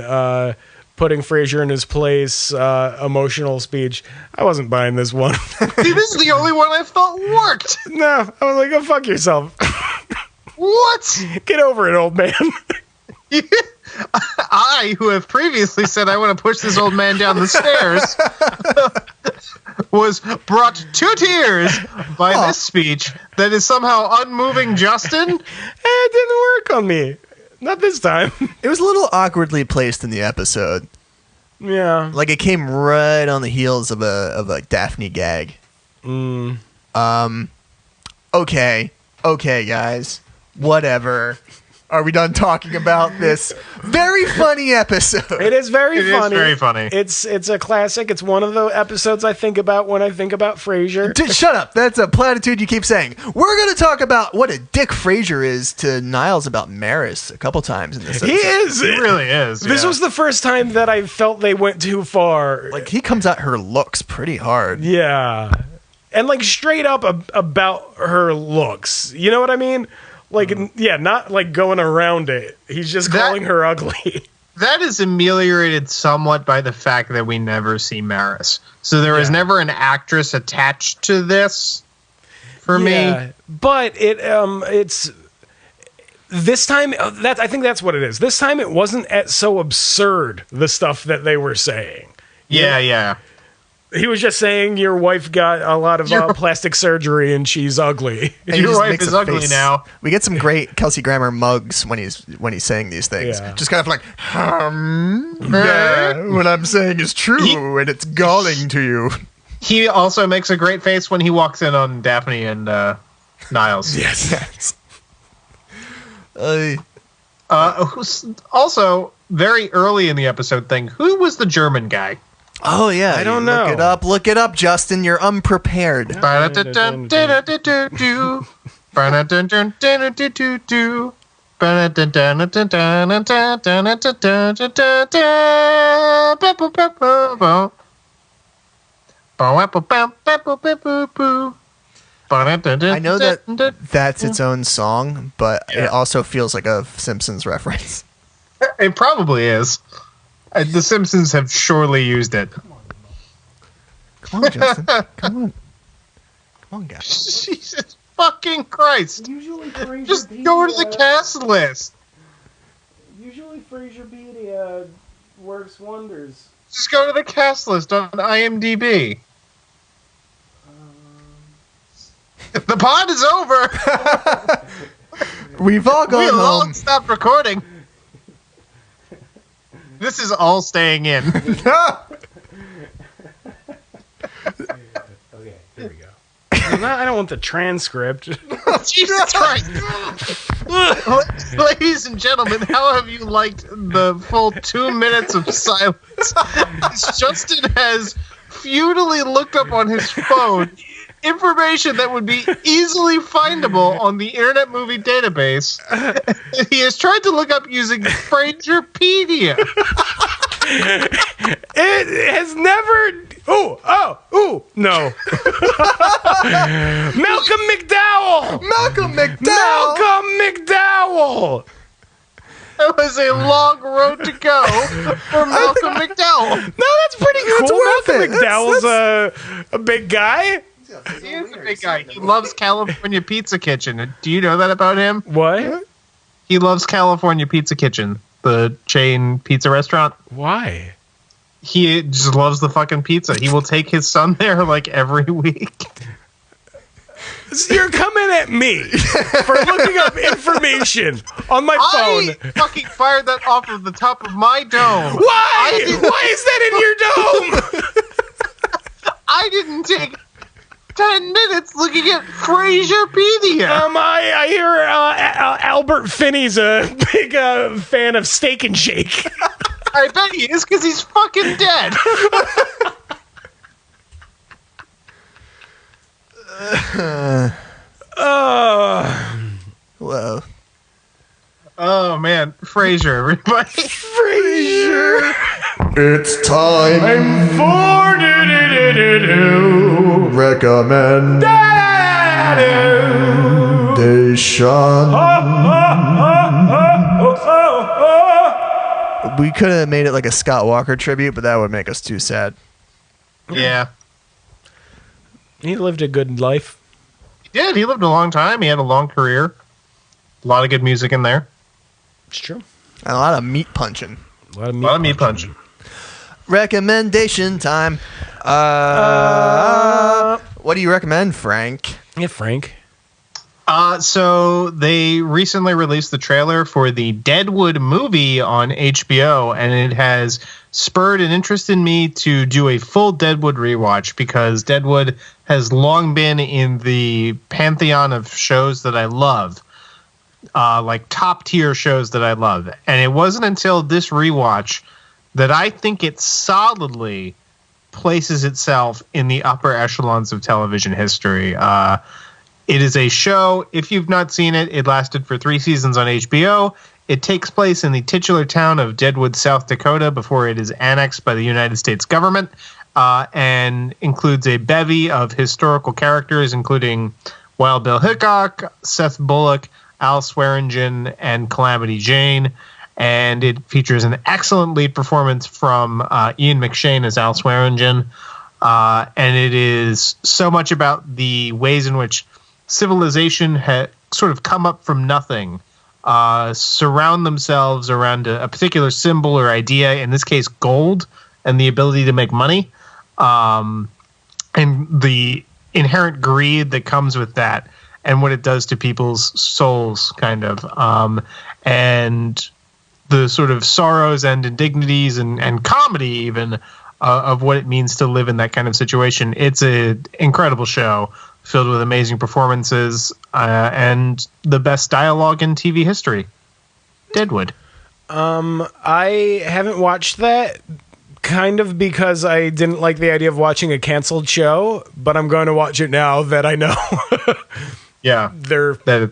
putting Frasier in his place emotional speech. I wasn't buying this one. See, this is the only one I thought worked. No, I was like, go fuck yourself. What? Get over it, old man. I, who have previously said I want to push this old man down the stairs, was brought to tears by this speech that is somehow unmoving Justin. It didn't work on me. Not this time. It was a little awkwardly placed in the episode. Yeah. Like it came right on the heels of a Daphne gag. Okay, guys. Whatever. Are we done talking about this very funny episode? It is very funny. It is very funny. It's a classic. It's one of the episodes I think about when I think about Frasier. Shut up. That's a platitude you keep saying. We're going to talk about what a dick Frasier is to Niles about Maris a couple times in this episode. He is. He really is. This was the first time that I felt they went too far. Like, he comes at her looks pretty hard. Yeah. And, like, straight up about her looks. You know what I mean? Like, yeah, not, like, going around it. He's just calling her ugly. That is ameliorated somewhat by the fact that we never see Maris. So there was never an actress attached to this for me. But it's this time I think that's what it is. This time it wasn't so absurd, the stuff that they were saying. Yeah. He was just saying your wife got a lot of plastic surgery and she's ugly. And your wife is ugly now. We get some great Kelsey Grammer mugs when he's saying these things. Yeah. Just kind of like, what I'm saying is true, and it's galling to you. He also makes a great face when he walks in on Daphne and Niles. Yes. Also, very early in the episode thing, who was the German guy? Oh, yeah. I don't know. Look it up, Justin. You're unprepared. I know that's its own song, but it also feels like a Simpsons reference. It probably is. The Simpsons have surely used it. Come on, Justin. Come on, guys. Jesus fucking Christ. Just go to the cast list. Usually Frasier Beatty works wonders. Just go to the cast list on IMDb. The pod is over. We've all gone We'll all home. stop recording. This is all staying in. Okay, here we go. I don't want the transcript. Jesus Christ. Ladies and gentlemen, how have you liked the full 2 minutes of silence? Justin has futilely looked up on his phone information that would be easily findable on the Internet Movie Database. He has tried to look up using Frasierpedia. It has never. No. Malcolm McDowell. That was a long road to go for Malcolm McDowell. No, that's pretty cool. It's worth Malcolm it. McDowell's a big guy. He is a big guy. He loves California Pizza Kitchen. Do you know that about him? What? He loves California Pizza Kitchen, the chain pizza restaurant. Why? He just loves the fucking pizza. He will take his son there like every week. You're coming at me for looking up information on my phone. I fucking fired that off of the top of my dome. Why? Why is that in your dome? I didn't take 10 minutes looking at Frasierpedia. I hear Albert Finney's a big fan of Steak and Shake. I bet he is because he's fucking dead. Whoa. Oh man, Frasier, everybody. Frasier. It's time for We could have made it like a Scott Walker tribute, but that would make us too sad. Yeah. He lived a good life. He did. He lived a long time. He had a long career. A lot of good music in there. It's true. And a lot of meat punching. A lot of meat punching. Recommendation time. What do you recommend, Frank? Yeah, Frank. So they recently released the trailer for the Deadwood movie on HBO, and it has spurred an interest in me to do a full Deadwood rewatch because Deadwood has long been in the pantheon of shows that I love, like top tier shows that I love. And it wasn't until this rewatch that I think it solidly places itself in the upper echelons of television history. It is a show, if you've not seen it, it lasted for 3 seasons on HBO. It takes place in the titular town of Deadwood, South Dakota, before it is annexed by the United States government, and includes a bevy of historical characters, including Wild Bill Hickok, Seth Bullock, Al Swearingen, and Calamity Jane. And it features an excellent lead performance from Ian McShane as Al Swearingen. And it is so much about the ways in which civilization had sort of come up from nothing, surround themselves around a particular symbol or idea, in this case gold, and the ability to make money, and the inherent greed that comes with that, and what it does to people's souls, kind of, and the sort of sorrows and indignities and comedy even of what it means to live in that kind of situation. It's an incredible show filled with amazing performances and the best dialogue in TV history. Deadwood. I haven't watched that, kind of because I didn't like the idea of watching a canceled show, but I'm going to watch it now that I know. Yeah, they're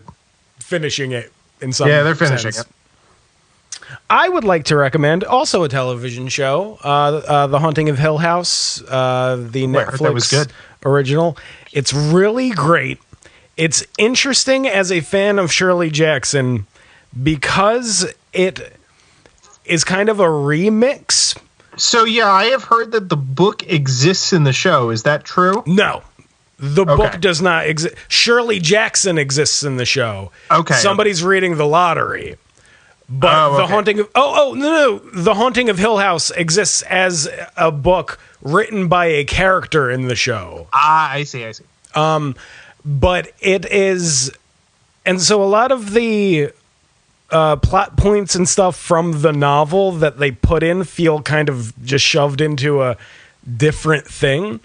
finishing it in some they're finishing sense. it. I would like to recommend also a television show, The Haunting of Hill House, the Netflix that was good. original. It's really great. It's interesting as a fan of Shirley Jackson because it is kind of a remix. So, yeah, I have heard that the book exists in the show. Is that true? No. The book does not exist. Shirley Jackson exists in the show. Okay. Somebody's reading the lottery. But The Haunting of no, The Haunting of Hill House exists as a book written by a character in the show. I see. But it is, and so a lot of the plot points and stuff from the novel that they put in feel kind of just shoved into a different thing.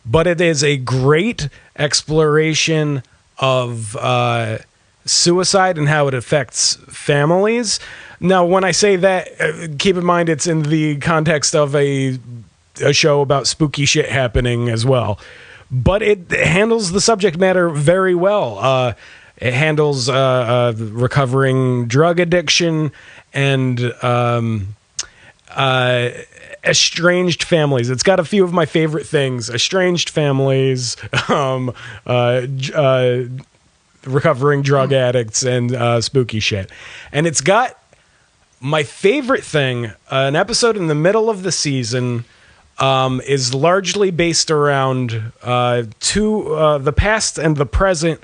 But it is a great exploration of suicide and how it affects families. Now, when I say that, keep in mind it's in the context of a show about spooky shit happening as well. But it handles the subject matter very well. It handles recovering drug addiction and estranged families. It's got a few of my favorite things: estranged families, recovering drug addicts, and spooky shit. And it's got my favorite thing, an episode in the middle of the season is largely based around the past and the present,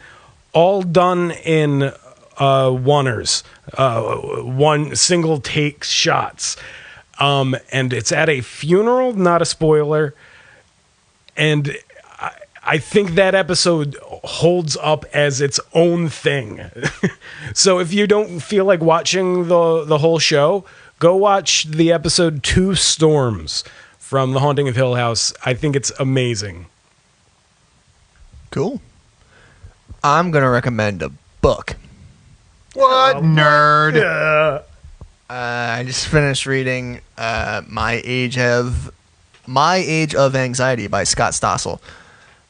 all done in oneers, one single take shots. And it's at a funeral, not a spoiler. And I think that episode holds up as its own thing. So if you don't feel like watching the whole show, go watch the episode 2 Storms from The Haunting of Hill House. I think it's amazing. Cool. I'm going to recommend a book. What? Nerd. Yeah. I just finished reading My Age of Anxiety by Scott Stossel.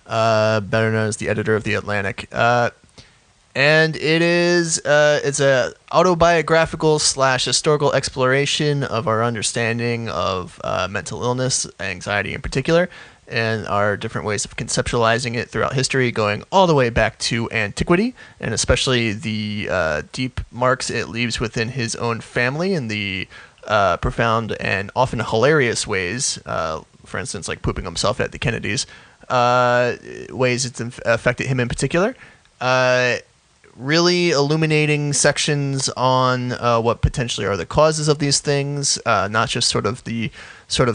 Better known as the editor of The Atlantic. And it's a autobiographical / historical exploration of our understanding of mental illness, anxiety in particular, and our different ways of conceptualizing it throughout history, going all the way back to antiquity, and especially the deep marks it leaves within his own family and the profound and often hilarious ways, for instance, like pooping himself at the Kennedys, ways it's affected him in particular. Really illuminating sections on what potentially are the causes of these things, not just sort of the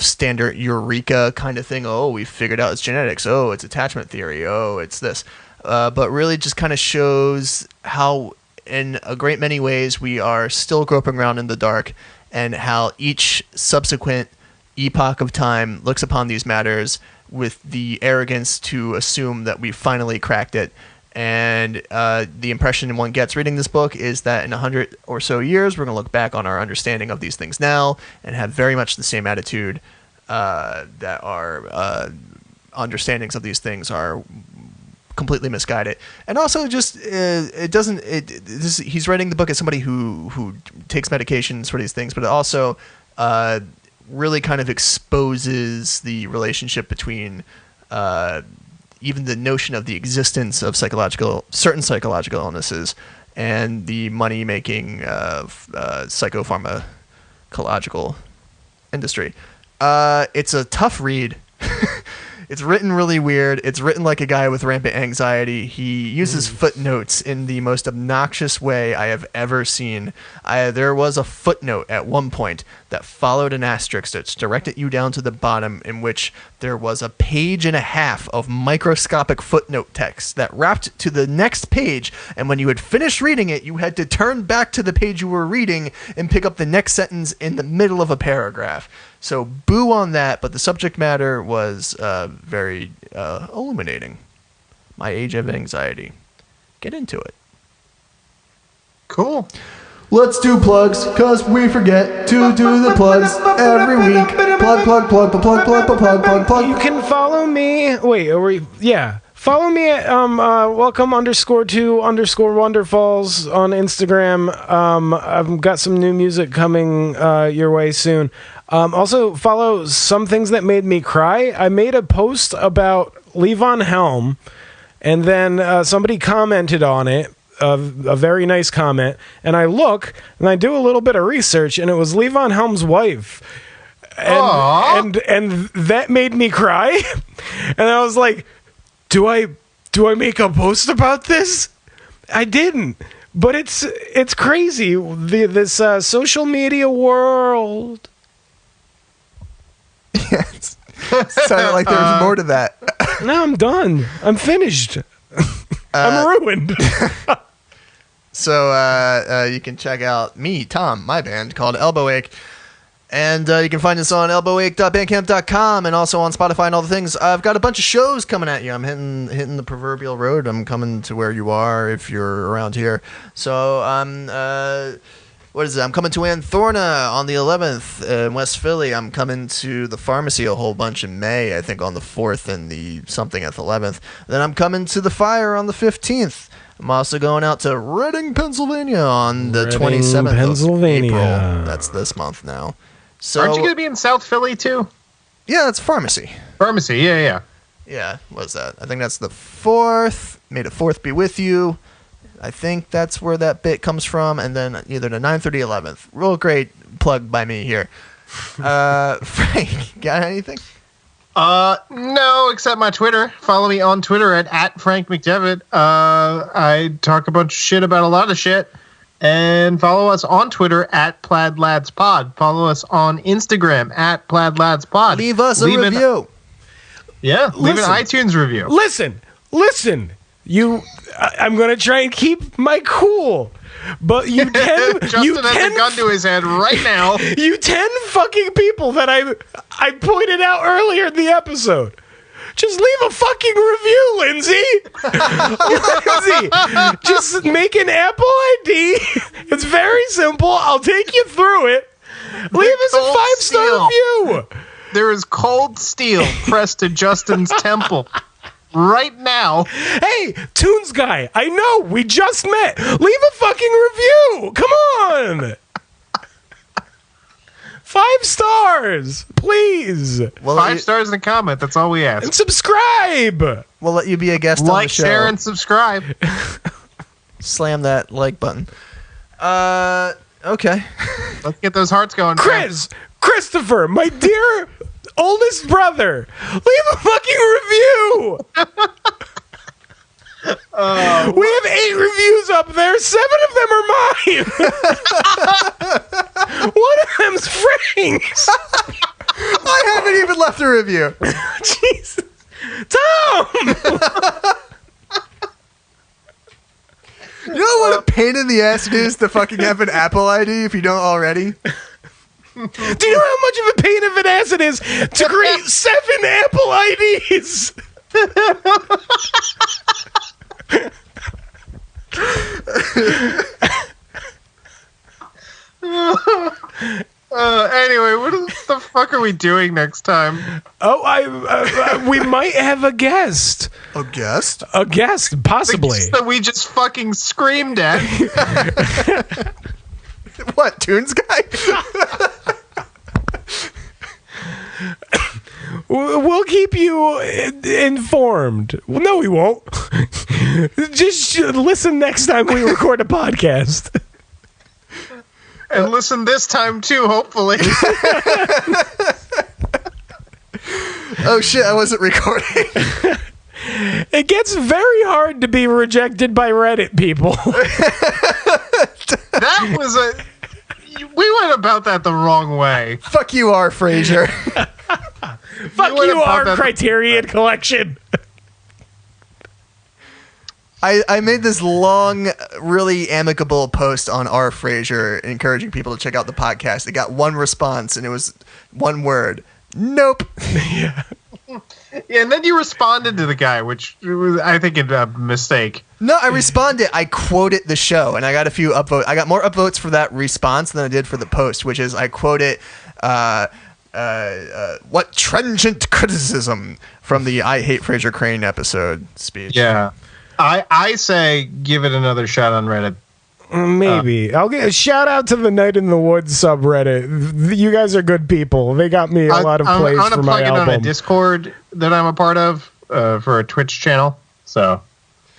standard eureka kind of thing. Oh, we figured out it's genetics. Oh, it's attachment theory. Oh, it's this. but really just kind of shows how, in a great many ways, we are still groping around in the dark, and how each subsequent epoch of time looks upon these matters with the arrogance to assume that we finally cracked it. And the impression one gets reading this book is that in 100 or so years, we're going to look back on our understanding of these things now and have very much the same attitude that our understandings of these things are completely misguided. And also just he's writing the book as somebody who takes medications for these things, but it also really kind of exposes the relationship between even the notion of the existence of certain psychological illnesses and the money-making psychopharmacological industry. It's a tough read. It's written really weird. It's written like a guy with rampant anxiety. He uses footnotes in the most obnoxious way I have ever seen. There was a footnote at one point that followed an asterisk that's directed you down to the bottom, in which there was a page and a half of microscopic footnote text that wrapped to the next page, and when you had finished reading it, you had to turn back to the page you were reading and pick up the next sentence in the middle of a paragraph. So boo on that, but the subject matter was very illuminating. My age of anxiety. Get into it. Cool. Let's do plugs, cause we forget to do the plugs every week. Plug. You can follow me. Follow me at welcome_to_wonderfalls on Instagram. I've got some new music coming your way soon. Also, follow Some Things That Made Me Cry. I made a post about Levon Helm, and then somebody commented on it, a very nice comment, and I look, and I do a little bit of research, and it was Levon Helm's wife. And that made me cry. And I was like, do I make a post about this? I didn't. But it's crazy. This social media world. Yes. Sounded like there was more to that. No, I'm done. I'm finished. I'm ruined. So you can check out me, Tom, my band called Elbow Ache. And you can find us on elbowache.bandcamp.com and also on Spotify and all the things. I've got a bunch of shows coming at you. I'm hitting the proverbial road. I'm coming to where you are if you're around here. So what is it? I'm coming to Anthorna on the 11th in West Philly. I'm coming to the Pharmacy a whole bunch in May, I think on the 4th and the something at the 11th. Then I'm coming to the Fire on the 15th. I'm also going out to Reading, Pennsylvania on the 27th of April. That's this month now. So, aren't you going to be in South Philly too? Yeah, it's Pharmacy. Pharmacy, yeah. Yeah, what is that? I think that's the 4th. May the 4th be with you. I think that's where that bit comes from. And then either the 9th or the 11th. Real great plug by me here. Frank, got anything? No, except my Twitter. Follow me on Twitter at Frank McDevitt. I talk a bunch of shit about a lot of shit. And follow us on Twitter at PlaidLadsPod. Follow us on Instagram at PlaidLadsPod. Leave us a review. Leave an iTunes review. Listen. I'm going to try and keep my cool. But you 10 Justin has a gun to his head right now. You 10 fucking people that I pointed out earlier in the episode. Just leave a fucking review, Lindsay. Lindsay, just make an Apple ID. It's very simple. I'll take you through it. Leave us a 5-star review. There is cold steel pressed to Justin's temple right now. Hey, Tunes guy, I know, we just met. Leave a fucking review. Come on. 5 stars, please. 5 stars and a comment. That's all we ask. And subscribe. We'll let you be a guest on the show. Like, share, and subscribe. Slam that like button. Okay. Let's get those hearts going. Christopher, my dear oldest brother, leave a fucking review. We have 8 reviews up there. 7 of them are mine. One of them's Frank's. I haven't even left a review. Jesus. Tom! You know what a pain in the ass it is to fucking have an Apple ID if you don't already? Do you know how much of a pain of an ass it is to create 7 Apple IDs? Anyway, what the fuck are we doing next time? Oh, we might have a guest. A guest? A guest, possibly. That we just fucking screamed at. What, Toons Guy? We'll keep you informed. Well, no, we won't. Just listen next time we record a podcast. And listen this time too, hopefully. Oh shit, I wasn't recording. It gets very hard to be rejected by Reddit people. That was we went about that the wrong way. Fuck you, R. Frasier. Fuck you, our Criterion Collection. I made this long, really amicable post on R. Frasier encouraging people to check out the podcast. It got one response, and it was one word. Nope. Yeah. Yeah, and then you responded to the guy, which was, I think, a mistake. No, I responded. I quoted the show, and I got a few upvotes. I got more upvotes for that response than I did for the post, which is I quoted what trenchant criticism from the I Hate Frasier Crane episode speech. Yeah. I say give it another shot on Reddit. Maybe. I'll get a shout out to the Night in the Woods subreddit. You guys are good people. They got me a lot of plays for my album. I'm going to plug it on a Discord that I'm a part of for a Twitch channel. So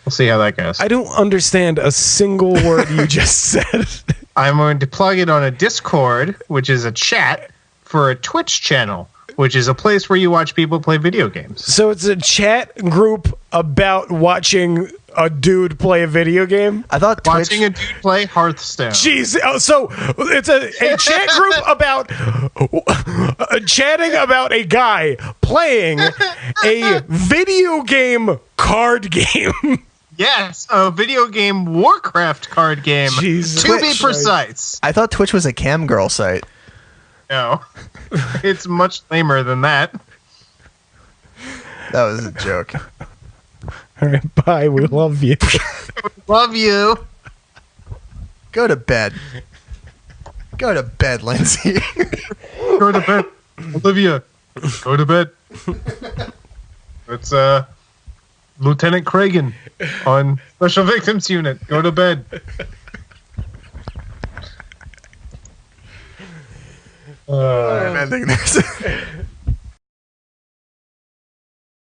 we'll see how that goes. I don't understand a single word you just said. I'm going to plug it on a Discord, which is a chat, for a Twitch channel, which is a place where you watch people play video games. So it's a chat group about watching a dude play a video game? I thought watching a dude play Hearthstone. Jeez, so it's a chat group about chatting about a guy playing a video game card game. Yes, a video game Warcraft card game. Jesus. To be precise. I thought Twitch was a cam girl site. No. It's much lamer than that. That was a joke. All right, bye. We love you. Love you. Go to bed. Go to bed, Lindsay. Go to bed. Olivia, go to bed. It's Lieutenant Kragan on Special Victims Unit. Go to bed. I'm ending this.